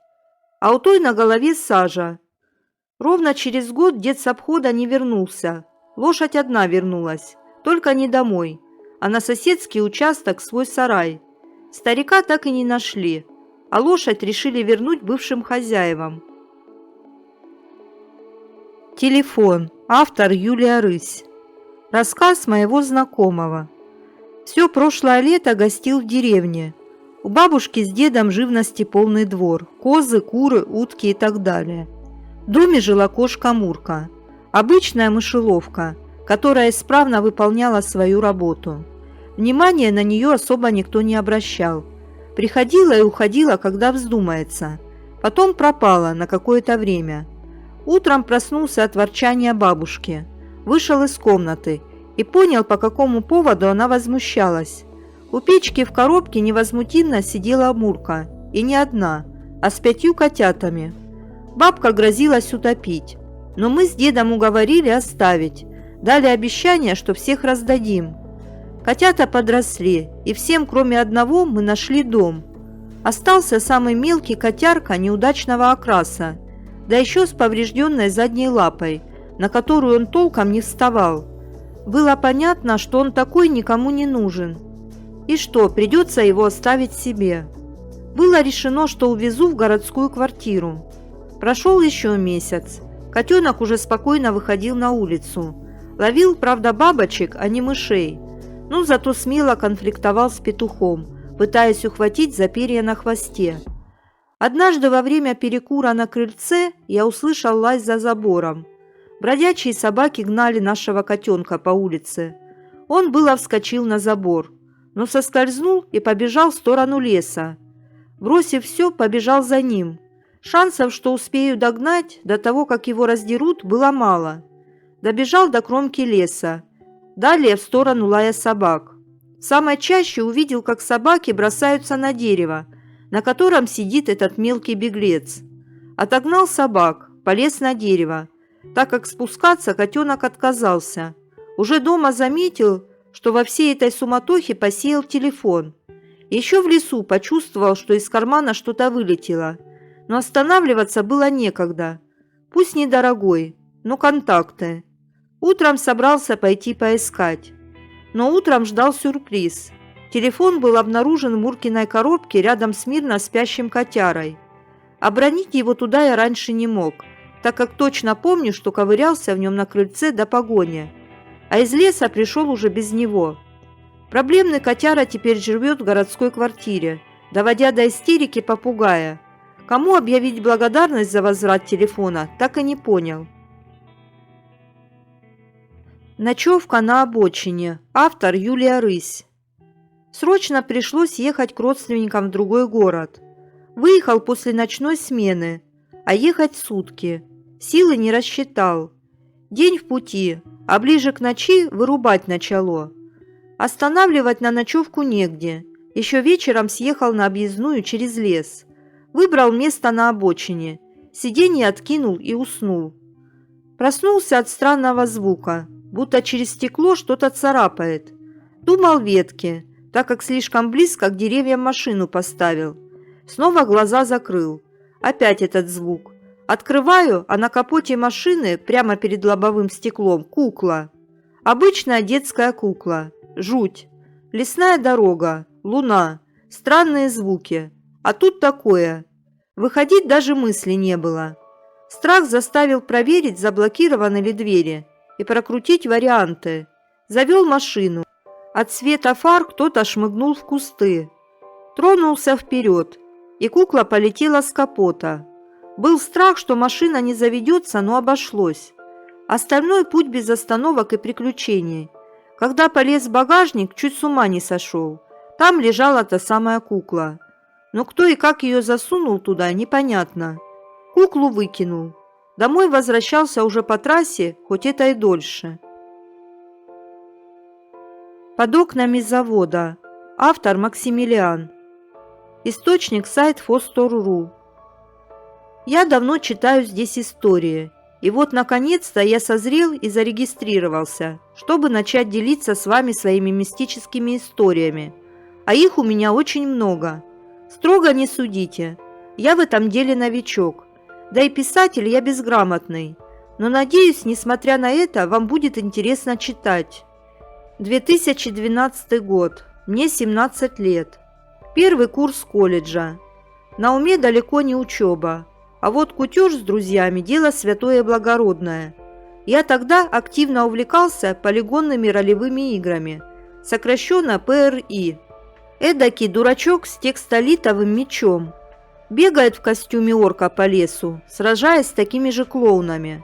А у той на голове сажа. Ровно через год дед с обхода не вернулся. Лошадь одна вернулась, только не домой, а на соседский участок свой сарай. Старика так и не нашли, а лошадь решили вернуть бывшим хозяевам. Телефон. Автор Юлия Рысь. Рассказ моего знакомого. Все прошлое лето гостил в деревне. У бабушки с дедом живности полный двор. Козы, куры, утки и так далее. В доме жила кошка Мурка. Обычная мышеловка, которая исправно выполняла свою работу. Внимания на нее особо никто не обращал. Приходила и уходила, когда вздумается. Потом пропала на какое-то время. Утром проснулся от ворчания бабушки. Вышел из комнаты и понял, по какому поводу она возмущалась. У печки в коробке невозмутимо сидела Мурка, и не одна, а с 5 котятами. Бабка грозилась утопить, но мы с дедом уговорили оставить, дали обещание, что всех раздадим. Котята подросли, и всем, кроме одного, мы нашли дом. Остался самый мелкий котярка неудачного окраса, да еще с поврежденной задней лапой, на которую он толком не вставал. Было понятно, что он такой никому не нужен. И что, придется его оставить себе. Было решено, что увезу в городскую квартиру. Прошел еще месяц. Котенок уже спокойно выходил на улицу. Ловил, правда, бабочек, а не мышей. Но зато смело конфликтовал с петухом, пытаясь ухватить за перья на хвосте. Однажды во время перекура на крыльце я услышал лай за забором. Бродячие собаки гнали нашего котенка по улице. Он было вскочил на забор, но соскользнул и побежал в сторону леса. Бросив все, побежал за ним. Шансов, что успею догнать до того, как его раздерут, было мало. Добежал до кромки леса. Далее в сторону лая собак. Самой чаще увидел, как собаки бросаются на дерево, на котором сидит этот мелкий беглец. Отогнал собак, полез на дерево. Так как спускаться котенок отказался. Уже дома заметил, что во всей этой суматохе посеял телефон. Еще в лесу почувствовал, что из кармана что-то вылетело. Но останавливаться было некогда. Пусть недорогой, но контакты. Утром собрался пойти поискать. Но утром ждал сюрприз. Телефон был обнаружен в Муркиной коробке рядом с мирно спящим котярой. Обронить его туда я раньше не мог, так как точно помню, что ковырялся в нем на крыльце до погони. А из леса пришел уже без него. Проблемный котяра теперь живет в городской квартире, доводя до истерики попугая. Кому объявить благодарность за возврат телефона, так и не понял. Ночевка на обочине. Автор Юлия Рысь. Срочно пришлось ехать к родственникам в другой город. Выехал после ночной смены, а ехать сутки. Силы не рассчитал. День в пути, а ближе к ночи вырубать начало. Останавливать на ночевку негде. Еще вечером съехал на объездную через лес. Выбрал место на обочине. Сиденье откинул и уснул. Проснулся от странного звука, будто через стекло что-то царапает. Думал ветки, так как слишком близко к деревьям машину поставил. Снова глаза закрыл. Опять этот звук. Открываю, а на капоте машины, прямо перед лобовым стеклом, кукла. Обычная детская кукла. Жуть. Лесная дорога, луна, странные звуки. А тут такое. Выходить даже мысли не было. Страх заставил проверить, заблокированы ли двери, и прокрутить варианты. Завел машину. От света фар кто-то шмыгнул в кусты. Тронулся вперед, и кукла полетела с капота. Был страх, что машина не заведется, но обошлось. Остальной путь без остановок и приключений. Когда полез в багажник, чуть с ума не сошел. Там лежала та самая кукла. Но кто и как ее засунул туда, непонятно. Куклу выкинул. Домой возвращался уже по трассе, хоть это и дольше. Под окнами завода. Автор Максимилиан. Источник сайт Фостор.ру. Я давно читаю здесь истории. И вот, наконец-то, я созрел и зарегистрировался, чтобы начать делиться с вами своими мистическими историями. А их у меня очень много. Строго не судите. Я в этом деле новичок. Да и писатель я безграмотный. Но, надеюсь, несмотря на это, вам будет интересно читать. 2012 год. Мне 17 лет. Первый курс колледжа. На уме далеко не учеба. А вот кутеж с друзьями – дело святое и благородное. Я тогда активно увлекался полигонными ролевыми играми, сокращенно ПРИ. Эдакий дурачок с текстолитовым мечом. Бегает в костюме орка по лесу, сражаясь с такими же клоунами.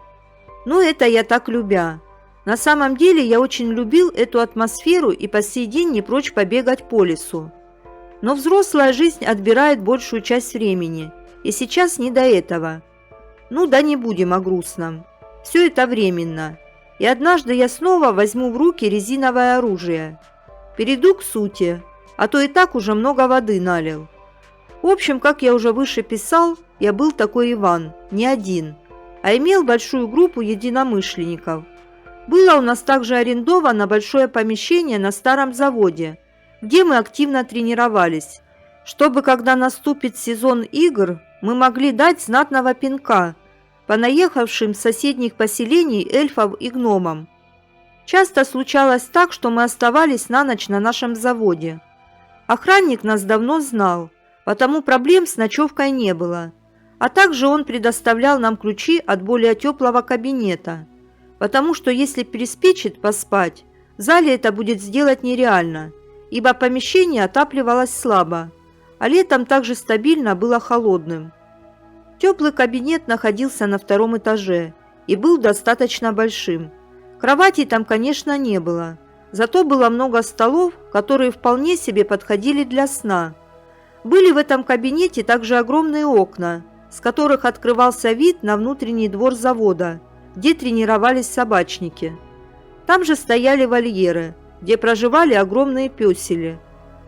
Ну, это я так любя. На самом деле я очень любил эту атмосферу и по сей день не прочь побегать по лесу. Но взрослая жизнь отбирает большую часть времени, и сейчас не до этого. Ну да не будем о грустном. Все это временно. и однажды я снова возьму в руки резиновое оружие. Перейду к сути, а то и так уже много воды налил. В общем, как я уже выше писал, я был такой Иван, не один, а имел большую группу единомышленников. Было у нас также арендовано большое помещение на старом заводе, где мы активно тренировались, чтобы, когда наступит сезон игр, мы могли дать знатного пинка понаехавшим с соседних поселений эльфам и гномам. Часто случалось так, что мы оставались на ночь на нашем заводе. Охранник нас давно знал, потому проблем с ночевкой не было, а также он предоставлял нам ключи от более теплого кабинета, потому что если приспичит поспать, в зале это будет сделать нереально, ибо помещение отапливалось слабо, а летом также стабильно было холодным. Теплый кабинет находился на 2-м этаже и был достаточно большим. Кроватей там, конечно, не было, зато было много столов, которые вполне себе подходили для сна. Были в этом кабинете также огромные окна, с которых открывался вид на внутренний двор завода, где тренировались собачники. Там же стояли вольеры, где проживали огромные пёсели.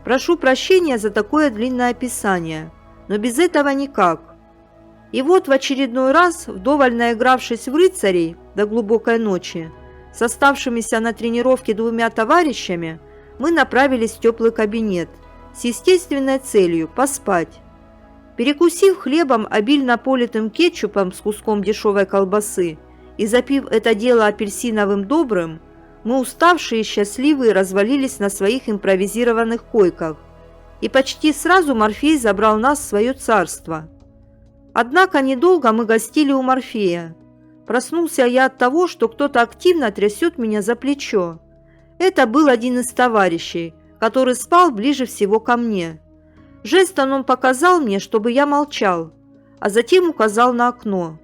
Прошу прощения за такое длинное описание, но без этого никак. И вот в очередной раз, вдоволь наигравшись в рыцарей до глубокой ночи, с оставшимися на тренировке 2 товарищами, мы направились в теплый кабинет с естественной целью – поспать. Перекусив хлебом, обильно политым кетчупом с куском дешевой колбасы и запив это дело апельсиновым добрым, мы, уставшие и счастливые, развалились на своих импровизированных койках, и почти сразу Морфей забрал нас в свое царство. Однако недолго мы гостили у Морфея. Проснулся я от того, что кто-то активно трясет меня за плечо. Это был один из товарищей, который спал ближе всего ко мне. Жестом он показал мне, чтобы я молчал, а затем указал на окно.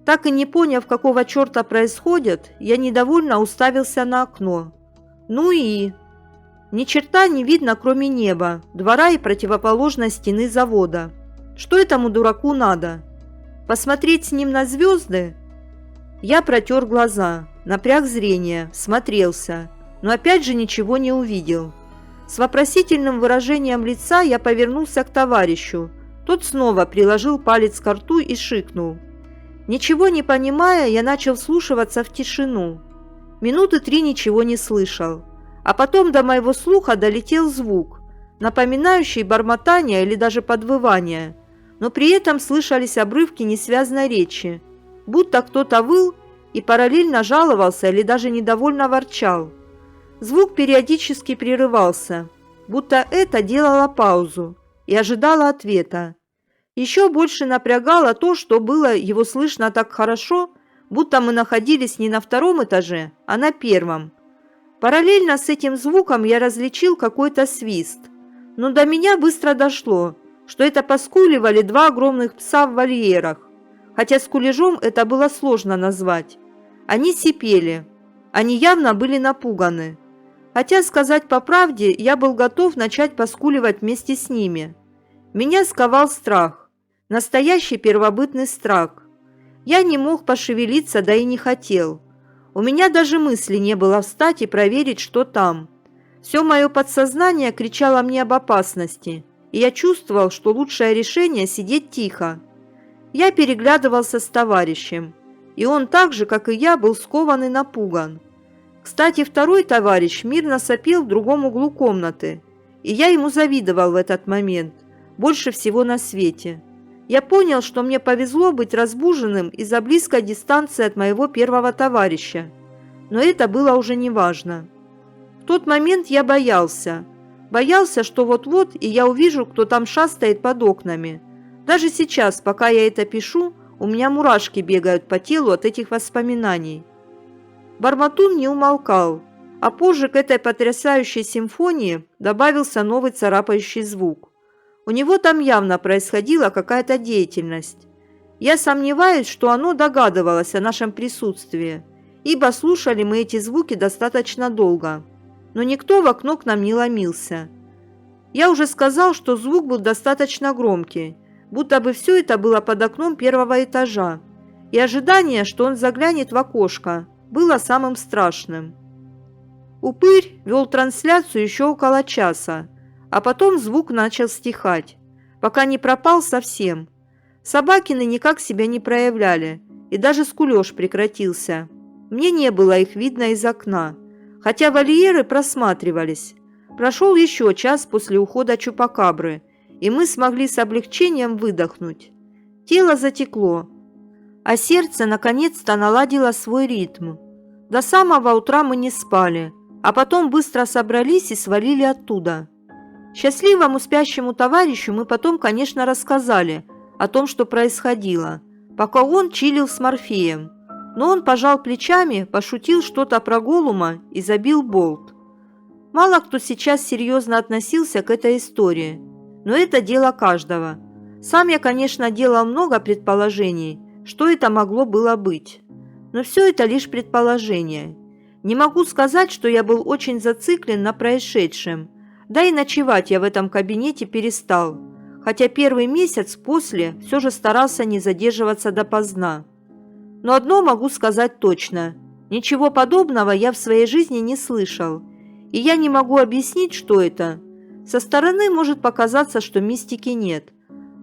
Так и не поняв, какого черта происходит, я недовольно уставился на окно. Ну и... Ни черта не видно, кроме неба, двора и противоположной стены завода. Что этому дураку надо? Посмотреть с ним на звезды? Я протер глаза, напряг зрение, смотрелся, но опять же ничего не увидел. С вопросительным выражением лица я повернулся к товарищу. Тот снова приложил палец к рту и шикнул. Ничего не понимая, я начал вслушиваться в тишину. Минуты 3 ничего не слышал, а потом до моего слуха долетел звук, напоминающий бормотание или даже подвывание, но при этом слышались обрывки несвязной речи, будто кто-то выл и параллельно жаловался или даже недовольно ворчал. Звук периодически прерывался, будто это делало паузу и ожидало ответа. Еще больше напрягало то, что было его слышно так хорошо, будто мы находились не на 2-м этаже, а на 1-м. Параллельно с этим звуком я различил какой-то свист, но до меня быстро дошло, что это поскуливали 2 огромных пса в вольерах, хотя скулежом это было сложно назвать. Они сипели, они явно были напуганы. Хотя, сказать по правде, я был готов начать поскуливать вместе с ними. Меня сковал страх, настоящий первобытный страх. Я не мог пошевелиться, да и не хотел. У меня даже мысли не было встать и проверить, что там. Все мое подсознание кричало мне об опасности, и я чувствовал, что лучшее решение – сидеть тихо. Я переглядывался с товарищем, и он так же, как и я, был скован и напуган. Кстати, 2-й товарищ мирно сопел в другом углу комнаты, и я ему завидовал в этот момент, больше всего на свете. Я понял, что мне повезло быть разбуженным из-за близкой дистанции от моего первого товарища, но это было уже неважно. В тот момент я боялся, что вот-вот и я увижу, кто там шастает под окнами. Даже сейчас, пока я это пишу, у меня мурашки бегают по телу от этих воспоминаний. Бормотун не умолкал, а позже к этой потрясающей симфонии добавился новый царапающий звук. У него там явно происходила какая-то деятельность. Я сомневаюсь, что оно догадывалось о нашем присутствии, ибо слушали мы эти звуки достаточно долго, но никто в окно к нам не ломился. Я уже сказал, что звук был достаточно громкий, будто бы все это было под окном 1-го этажа, и ожидание, что он заглянет в окошко, было самым страшным. Упырь вел трансляцию еще около часа, а потом звук начал стихать, пока не пропал совсем. Собакины никак себя не проявляли, и даже скулёж прекратился. Мне не было их видно из окна, хотя вольеры просматривались. Прошел еще час после ухода чупакабры, и мы смогли с облегчением выдохнуть. Тело затекло, а сердце наконец-то наладило свой ритм. До самого утра мы не спали, а потом быстро собрались и свалили оттуда. Счастливому спящему товарищу мы потом, конечно, рассказали о том, что происходило, пока он чилил с Морфеем. Но он пожал плечами, пошутил что-то про Голума и забил болт. Мало кто сейчас серьезно относился к этой истории, но это дело каждого. Сам я, конечно, делал много предположений, что это могло было быть. Но все это лишь предположения. Не могу сказать, что я был очень зациклен на происшедшем, да и ночевать я в этом кабинете перестал, хотя первый месяц после все же старался не задерживаться допоздна. Но одно могу сказать точно. Ничего подобного я в своей жизни не слышал. И я не могу объяснить, что это. Со стороны может показаться, что мистики нет.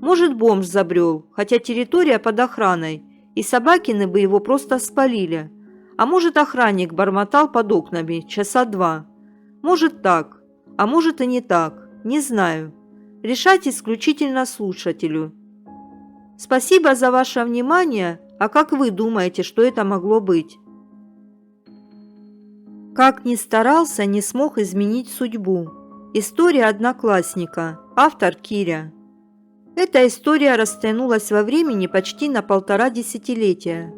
Может, бомж забрел, хотя территория под охраной, и собакины бы его просто спалили. А может, охранник бормотал под окнами часа 2. Может так, а может и не так. Не знаю. Решать исключительно слушателю. Спасибо за ваше внимание. А как вы думаете, что это могло быть? Как ни старался, не смог изменить судьбу. История одноклассника. Автор Киря. Эта история растянулась во времени почти на 1,5 десятилетия.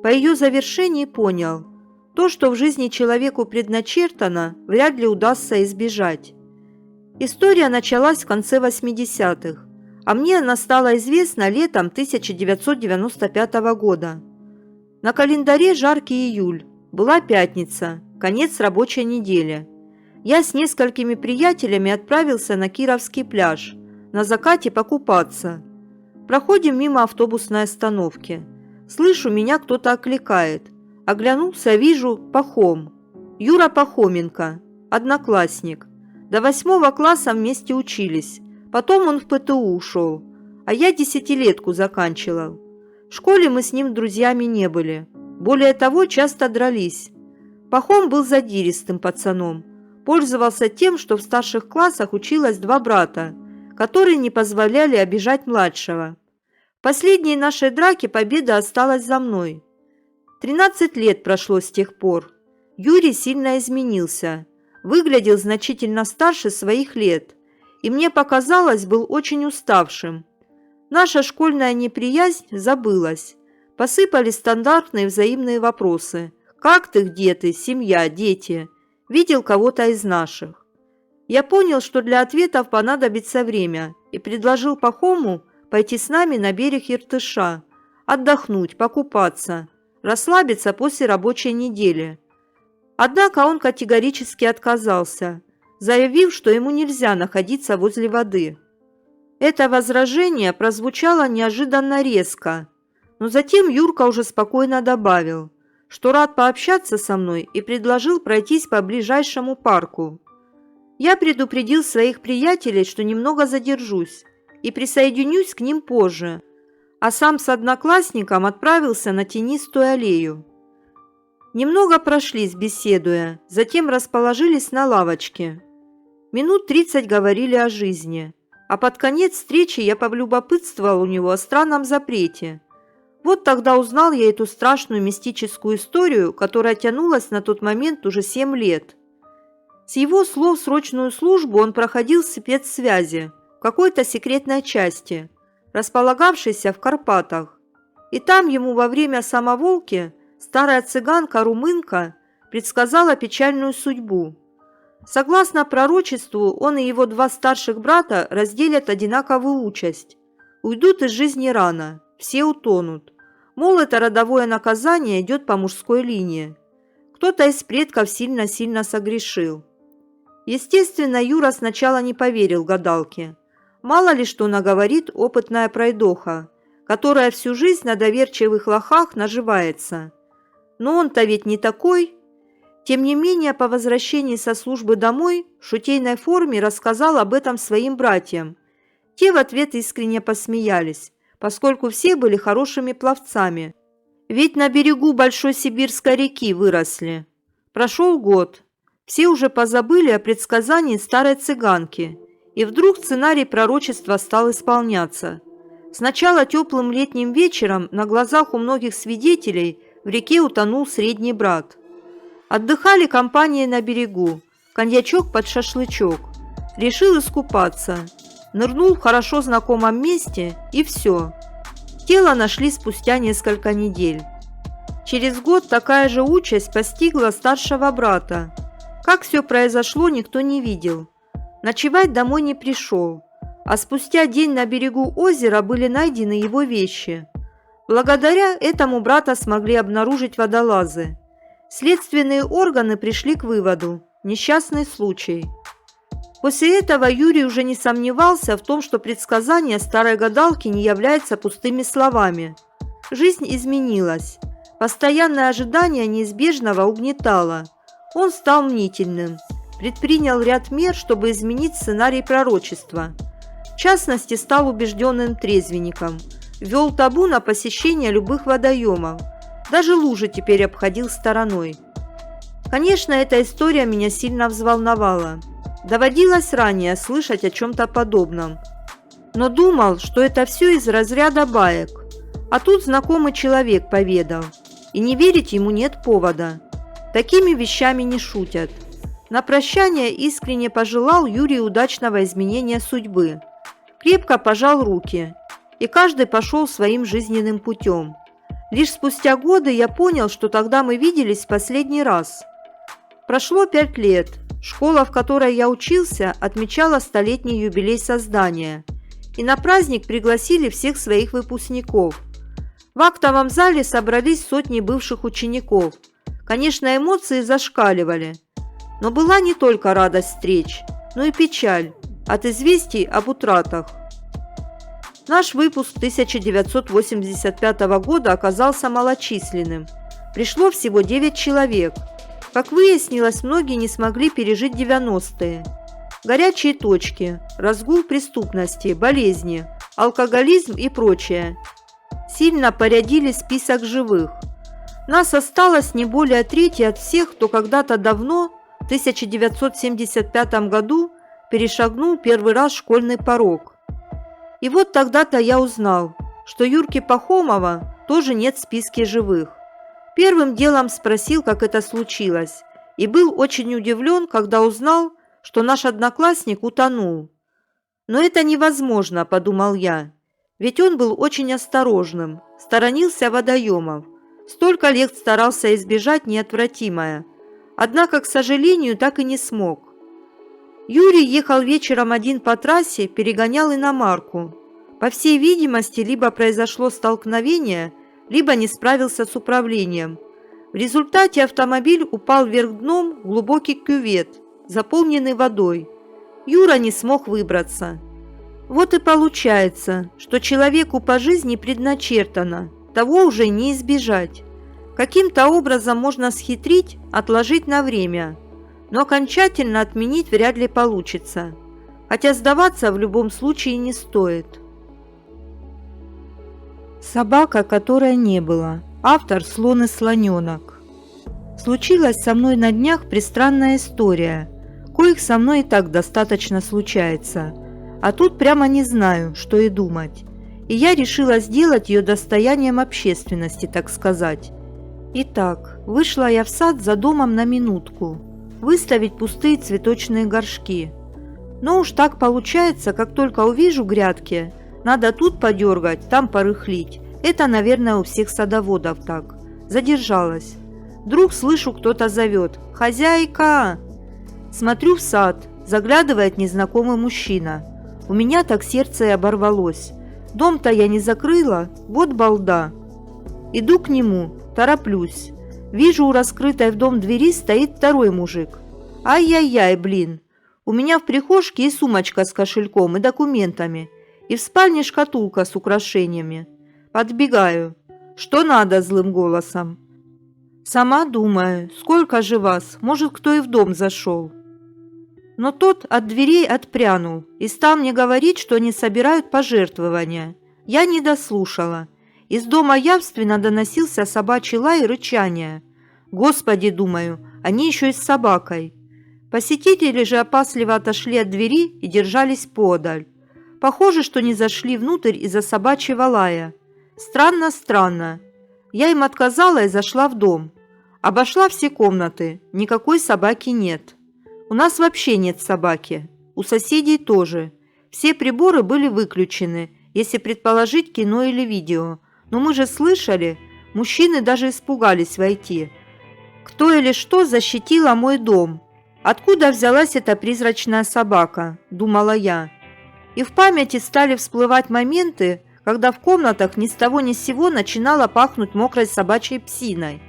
По ее завершении понял, то, что в жизни человеку предначертано, вряд ли удастся избежать. История началась в конце 80-х. А мне она стала известна летом 1995 года. На календаре жаркий июль, была пятница, конец рабочей недели. Я с несколькими приятелями отправился на Кировский пляж, на закате покупаться. Проходим мимо автобусной остановки. Слышу, меня кто-то окликает. Оглянулся, вижу Пахом. Юра Пахоменко, одноклассник. До 8 класса вместе учились. Потом он в ПТУ ушел, а я 10-летку заканчивал. В школе мы с ним друзьями не были. Более того, часто дрались. Пахом был задиристым пацаном. Пользовался тем, что в старших классах училось 2 брата, которые не позволяли обижать младшего. В последней нашей драке победа осталась за мной. 13 лет прошло с тех пор. Юрий сильно изменился. Выглядел значительно старше своих лет. И мне показалось, был очень уставшим. Наша школьная неприязнь забылась. Посыпались стандартные взаимные вопросы. «Как ты, где ты, семья, дети? Видел кого-то из наших?» Я понял, что для ответов понадобится время, и предложил Пахому пойти с нами на берег Иртыша, отдохнуть, покупаться, расслабиться после рабочей недели. Однако он категорически отказался, заявив, что ему нельзя находиться возле воды. Это возражение прозвучало неожиданно резко, но затем Юрка уже спокойно добавил, что рад пообщаться со мной и предложил пройтись по ближайшему парку. Я предупредил своих приятелей, что немного задержусь и присоединюсь к ним позже, а сам с одноклассником отправился на тенистую аллею. Немного прошлись, беседуя, затем расположились на лавочке. Минут 30 говорили о жизни, а под конец встречи я полюбопытствовал у него о странном запрете. Вот тогда узнал я эту страшную мистическую историю, которая тянулась на тот момент уже 7 лет. С его слов срочную службу он проходил в спецсвязи в какой-то секретной части, располагавшейся в Карпатах. И там ему во время самоволки старая цыганка-румынка предсказала печальную судьбу. Согласно пророчеству, он и его 2 старших брата разделят одинаковую участь. Уйдут из жизни рано, все утонут. Мол, это родовое наказание идет по мужской линии. Кто-то из предков сильно-сильно согрешил. Естественно, Юра сначала не поверил гадалке. Мало ли что наговорит опытная пройдоха, которая всю жизнь на доверчивых лохах наживается. Но он-то ведь не такой. Тем не менее, по возвращении со службы домой в шутейной форме рассказал об этом своим братьям. Те в ответ искренне посмеялись, поскольку все были хорошими пловцами. Ведь на берегу Большой Сибирской реки выросли. Прошел год. Все уже позабыли о предсказании старой цыганки. И вдруг сценарий пророчества стал исполняться. Сначала теплым летним вечером на глазах у многих свидетелей в реке утонул средний брат. Отдыхали компанией на берегу, коньячок под шашлычок. Решил искупаться. Нырнул в хорошо знакомом месте, и все. Тело нашли спустя несколько недель. Через год такая же участь постигла старшего брата. Как все произошло, никто не видел. Ночевать домой не пришел, а спустя день на берегу озера были найдены его вещи. Благодаря этому брата смогли обнаружить водолазы. Следственные органы пришли к выводу – несчастный случай. После этого Юрий уже не сомневался в том, что предсказание старой гадалки не является пустыми словами. Жизнь изменилась. Постоянное ожидание неизбежного угнетало. Он стал мнительным, предпринял ряд мер, чтобы изменить сценарий пророчества. В частности, стал убежденным трезвенником, ввел табу на посещение любых водоемов. Даже лужи теперь обходил стороной. Конечно, эта история меня сильно взволновала. Доводилось ранее слышать о чем-то подобном. Но думал, что это все из разряда баек. А тут знакомый человек поведал. И не верить ему нет повода. Такими вещами не шутят. На прощание искренне пожелал Юрий удачного изменения судьбы. Крепко пожал руки. И каждый пошел своим жизненным путем. Лишь спустя годы я понял, что тогда мы виделись в последний раз. Прошло 5 лет. Школа, в которой я учился, отмечала 100-летний юбилей создания. И на праздник пригласили всех своих выпускников. В актовом зале собрались сотни бывших учеников. Конечно, эмоции зашкаливали. Но была не только радость встреч, но и печаль от известий об утратах. Наш выпуск 1985 года оказался малочисленным. Пришло всего 9 человек. Как выяснилось, многие не смогли пережить 90-е. Горячие точки, разгул преступности, болезни, алкоголизм и прочее. Сильно порядили список живых. Нас осталось не более трети от всех, кто когда-то давно, в 1975 году, перешагнул первый раз школьный порог. И вот тогда-то я узнал, что Юрки Пахомова тоже нет в списке живых. Первым делом спросил, как это случилось, и был очень удивлен, когда узнал, что наш одноклассник утонул. «Но это невозможно», – подумал я, ведь он был очень осторожным, сторонился водоемов, столько лет старался избежать неотвратимое, однако, к сожалению, так и не смог. Юрий ехал вечером один по трассе, перегонял иномарку. По всей видимости, либо произошло столкновение, либо не справился с управлением. В результате автомобиль упал вверх дном в глубокий кювет, заполненный водой. Юра не смог выбраться. Вот и получается, что человеку по жизни предначертано, того уже не избежать. Каким-то образом можно схитрить, отложить на время, но окончательно отменить вряд ли получится, хотя сдаваться в любом случае не стоит. Собака, которой не было. Автор «Слон и слоненок». Случилась со мной на днях пристранная история, коих со мной и так достаточно случается, а тут прямо не знаю, что и думать, и я решила сделать ее достоянием общественности, так сказать. Итак, вышла я в сад за домом на минутку, выставить пустые цветочные горшки. Но уж так получается, как только увижу грядки, надо тут подергать, там порыхлить. Это, наверное, у всех садоводов так. Задержалась. Вдруг слышу, кто-то зовет: «Хозяйка!» Смотрю в сад, заглядывает незнакомый мужчина. У меня так сердце и оборвалось. Дом-то я не закрыла, вот балда. Иду к нему, тороплюсь. Вижу, у раскрытой в дом двери стоит второй мужик. Ай-яй-яй, блин. У меня в прихожке и сумочка с кошельком и документами, и в спальне шкатулка с украшениями. Подбегаю. «Что надо?» – злым голосом. Сама думаю, сколько же вас, может, кто и в дом зашел. Но тот от дверей отпрянул и стал мне говорить, что они собирают пожертвования. Я не дослушала. Из дома явственно доносился собачий лай и рычание. Господи, думаю, они еще и с собакой. Посетители же опасливо отошли от двери и держались подаль. Похоже, что не зашли внутрь из-за собачьего лая. Странно, странно. Я им отказала и зашла в дом. Обошла все комнаты, никакой собаки нет. У нас вообще нет собаки. У соседей тоже. Все приборы были выключены, если предположить кино или видео. Но мы же слышали, мужчины даже испугались войти. Кто или что защитило мой дом? Откуда взялась эта призрачная собака, думала я. И в памяти стали всплывать моменты, когда в комнатах ни с того ни с сего начинало пахнуть мокрой собачьей псиной.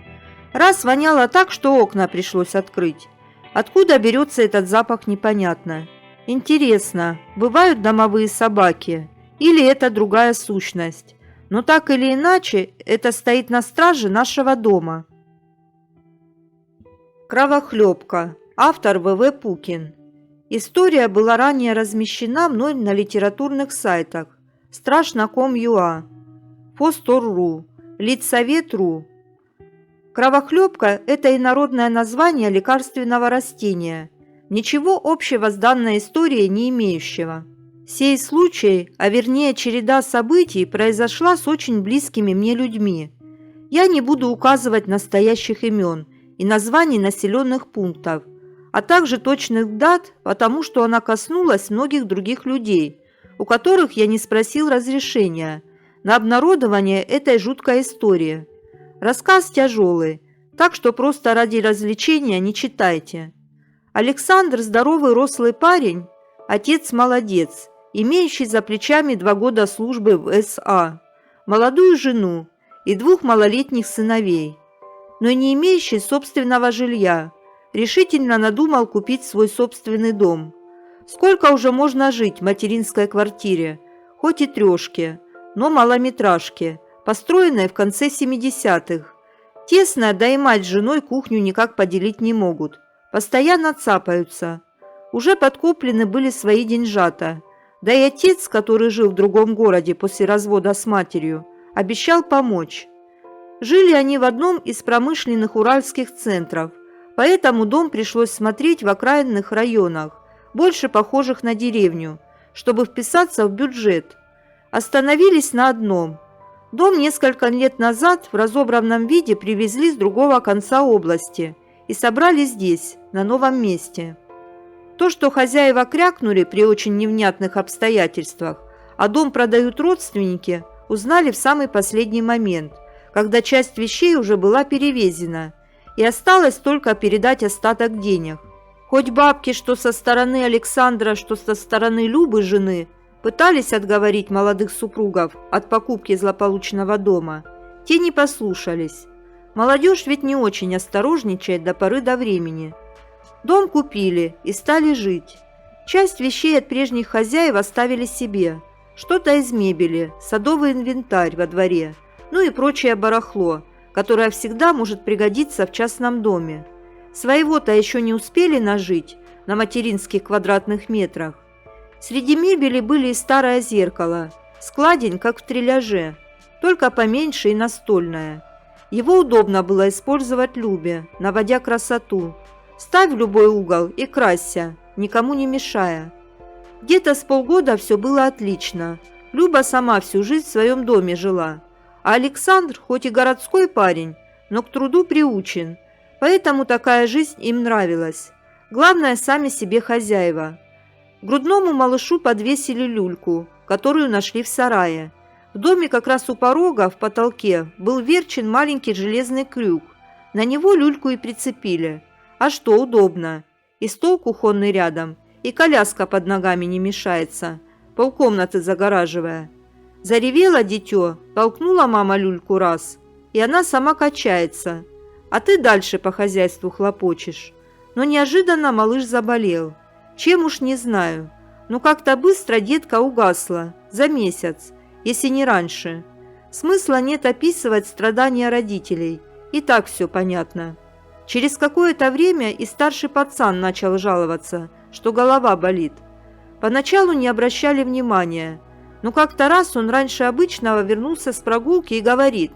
Раз воняло так, что окна пришлось открыть. Откуда берется этот запах, непонятно. Интересно, бывают домовые собаки? Или это другая сущность? Но так или иначе, это стоит на страже нашего дома. Кровохлебка. Автор В.В. Пукин. История была ранее размещена мной на литературных сайтах Страшно.com.ua, Фостор.ру, Литсовет.ру. Кровохлебка – это инородное название лекарственного растения, ничего общего с данной историей не имеющего. Сей случай, а вернее череда событий, произошла с очень близкими мне людьми. Я не буду указывать настоящих имен и названий населенных пунктов, а также точных дат, потому что она коснулась многих других людей, у которых я не спросил разрешения на обнародование этой жуткой истории. Рассказ тяжелый, так что просто ради развлечения не читайте. Александр – здоровый рослый парень, отец молодец, имеющий за плечами 2 года службы в СА, молодую жену и 2 малолетних сыновей, но не имеющий собственного жилья, решительно надумал купить свой собственный дом. Сколько уже можно жить в материнской квартире, хоть и трешке, но малометражке, построенной в конце 70-х. Тесно, да и мать с женой кухню никак поделить не могут, постоянно цапаются. Уже подкоплены были свои деньжата, да и отец, который жил в другом городе после развода с матерью, обещал помочь. Жили они в одном из промышленных уральских центров, поэтому дом пришлось смотреть в окраинных районах, больше похожих на деревню, чтобы вписаться в бюджет. Остановились на одном. Дом несколько лет назад в разобранном виде привезли с другого конца области и собрали здесь, на новом месте. То, что хозяева крякнули при очень невнятных обстоятельствах, а дом продают родственники, узнали в самый последний момент, когда часть вещей уже была перевезена, и осталось только передать остаток денег. Хоть бабки, что со стороны Александра, что со стороны Любы, жены, пытались отговорить молодых супругов от покупки злополучного дома, те не послушались. Молодежь ведь не очень осторожничает до поры до времени. Дом купили и стали жить. Часть вещей от прежних хозяев оставили себе. Что-то из мебели, садовый инвентарь во дворе, ну и прочее барахло, которое всегда может пригодиться в частном доме. Своего-то еще не успели нажить на материнских квадратных метрах. Среди мебели были и старое зеркало, складень, как в трильяже, только поменьше и настольное. Его удобно было использовать Любе, наводя красоту. Ставь в любой угол и красься, никому не мешая. Где-то с полгода все было отлично. Люба сама всю жизнь в своем доме жила. А Александр, хоть и городской парень, но к труду приучен, поэтому такая жизнь им нравилась. Главное, сами себе хозяева. Грудному малышу подвесили люльку, которую нашли в сарае. В доме как раз у порога в потолке был верчен маленький железный крюк. На него люльку и прицепили. А что, удобно. И стол кухонный рядом, и коляска под ногами не мешается, полкомнаты загораживая. Заревело дитё, толкнула мама люльку раз, и она сама качается. А ты дальше по хозяйству хлопочешь. Но неожиданно малыш заболел. Чем уж не знаю. Но как-то быстро детка угасла, за месяц, если не раньше. Смысла нет описывать страдания родителей. И так все понятно. Через какое-то время и старший пацан начал жаловаться, что голова болит. Поначалу не обращали внимания, но как-то раз он раньше обычного вернулся с прогулки и говорит: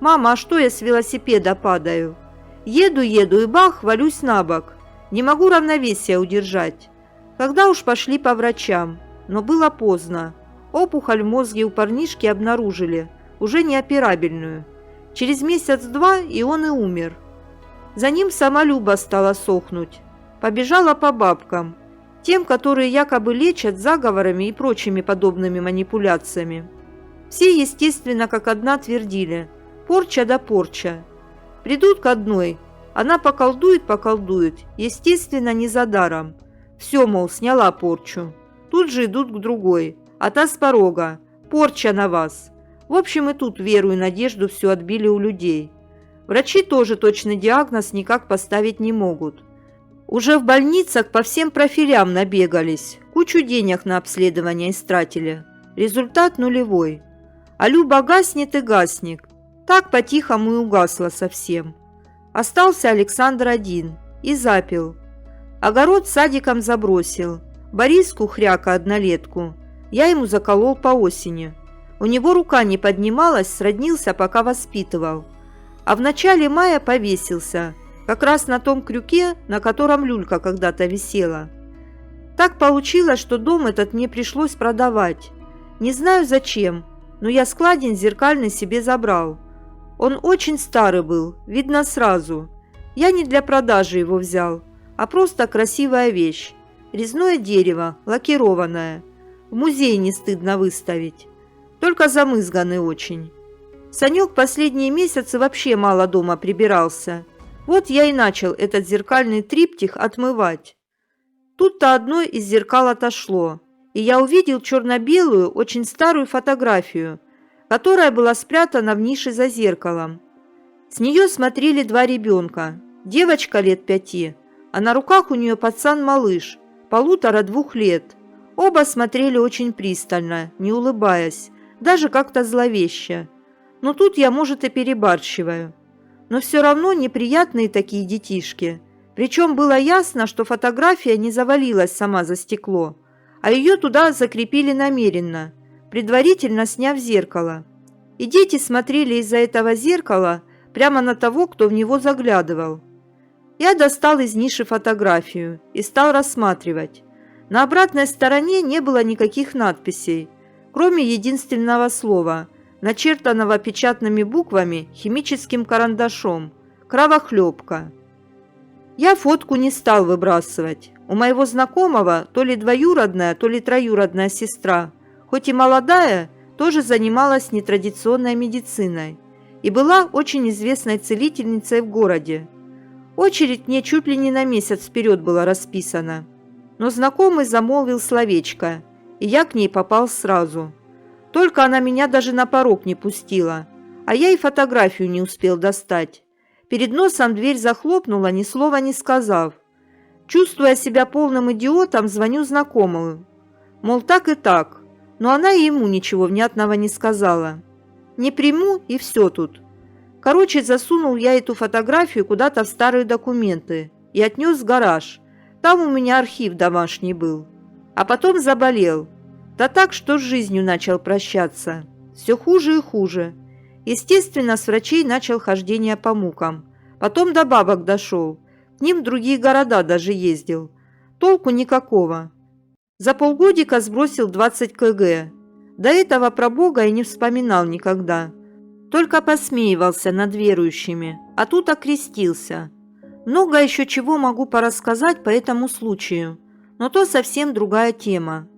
«Мама, а что я с велосипеда падаю? Еду и бах, валюсь на бок. Не могу равновесие удержать». Тогда уж пошли по врачам, но было поздно. Опухоль в мозге у парнишки обнаружили, уже неоперабельную. Через месяц-два и он и умер. За ним сама Люба стала сохнуть. Побежала по бабкам, тем, которые якобы лечат заговорами и прочими подобными манипуляциями. Все, естественно, как одна твердили: порча да порча. Придут к одной, она поколдует, естественно, не за даром. Все, мол, сняла порчу. Тут же идут к другой, а та с порога: порча на вас. В общем, и тут веру и надежду все отбили у людей. Врачи тоже точный диагноз никак поставить не могут. Уже в больницах по всем профилям набегались, кучу денег на обследование истратили. Результат нулевой. А Люба гаснет и гаснет. Так по-тихому и угасла совсем. Остался Александр один и запил. Огород садиком забросил. Бориску, хряка, однолетку, я ему заколол по осени. У него рука не поднималась, сроднился, пока воспитывал. А в начале мая повесился, как раз на том крюке, на котором люлька когда-то висела. Так получилось, что дом этот мне пришлось продавать. Не знаю зачем, но я складень зеркальный себе забрал. Он очень старый был, видно сразу. Я не для продажи его взял, а просто красивая вещь. Резное дерево, лакированное. В музей не стыдно выставить. Только замызганный очень. Санек последние месяцы вообще мало дома прибирался. Вот я и начал этот зеркальный триптих отмывать. Тут-то одно из зеркал отошло, и я увидел черно-белую, очень старую фотографию, которая была спрятана в нише за зеркалом. С нее смотрели два ребенка. Девочка лет 5, а на руках у нее пацан-малыш, 1,5-2 лет. Оба смотрели очень пристально, не улыбаясь, даже как-то зловеще. Но тут я, может, и перебарщиваю. Но все равно неприятные такие детишки. Причем было ясно, что фотография не завалилась сама за стекло, а ее туда закрепили намеренно, предварительно сняв зеркало. И дети смотрели из-за этого зеркала прямо на того, кто в него заглядывал. Я достал из ниши фотографию и стал рассматривать. На обратной стороне не было никаких надписей, кроме единственного слова, начертанного печатными буквами химическим карандашом: «Кровохлебка». Я фотку не стал выбрасывать. У моего знакомого то ли двоюродная, то ли троюродная сестра, хоть и молодая, тоже занималась нетрадиционной медициной и была очень известной целительницей в городе. Очередь мне чуть ли не на месяц вперед была расписана. Но знакомый замолвил словечко, и я к ней попал сразу. Только она меня даже на порог не пустила, а я и фотографию не успел достать. Перед носом дверь захлопнула, ни слова не сказав. Чувствуя себя полным идиотом, звоню знакомому. Мол, так и так, но она и ему ничего внятного не сказала. Не приму, и все тут. Короче, засунул я эту фотографию куда-то в старые документы и отнес в гараж. Там у меня архив домашний был. А потом заболел. Да так, что с жизнью начал прощаться. Все хуже и хуже. Естественно, с врачей начал хождение по мукам. Потом до бабок дошел. К ним в другие города даже ездил. Толку никакого. За полгодика сбросил 20 кг. До этого про Бога и не вспоминал никогда. Только посмеивался над верующими, а тут окрестился. Много еще чего могу порассказать по этому случаю, но то совсем другая тема.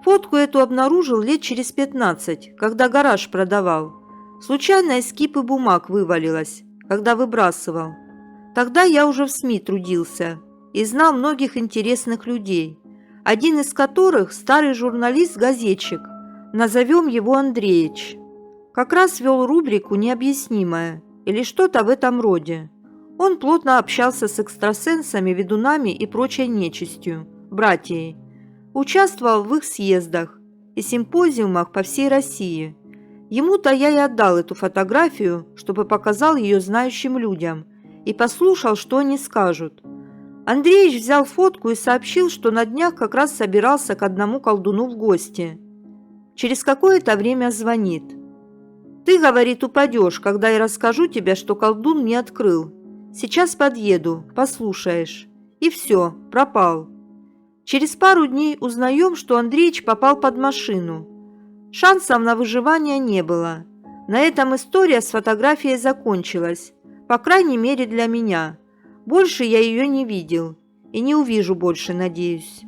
Фотку эту обнаружил лет через 15, когда гараж продавал. Случайно из кипы бумаг вывалилась, когда выбрасывал. Тогда я уже в СМИ трудился и знал многих интересных людей, один из которых старый журналист-газетчик, назовем его Андреич. Как раз вел рубрику «Необъяснимое» или что-то в этом роде. Он плотно общался с экстрасенсами, ведунами и прочей нечистью, братьей. Участвовал в их съездах и симпозиумах по всей России. Ему-то я и отдал эту фотографию, чтобы показал ее знающим людям и послушал, что они скажут. Андреич взял фотку и сообщил, что на днях как раз собирался к одному колдуну в гости. Через какое-то время звонит. «Ты, — говорит, — упадешь, когда я расскажу тебе, что колдун мне открыл. Сейчас подъеду, послушаешь». И все, пропал. Через пару дней узнаем, что Андреич попал под машину. Шансов на выживание не было. На этом история с фотографией закончилась, по крайней мере для меня. Больше я ее не видел и не увижу больше, надеюсь.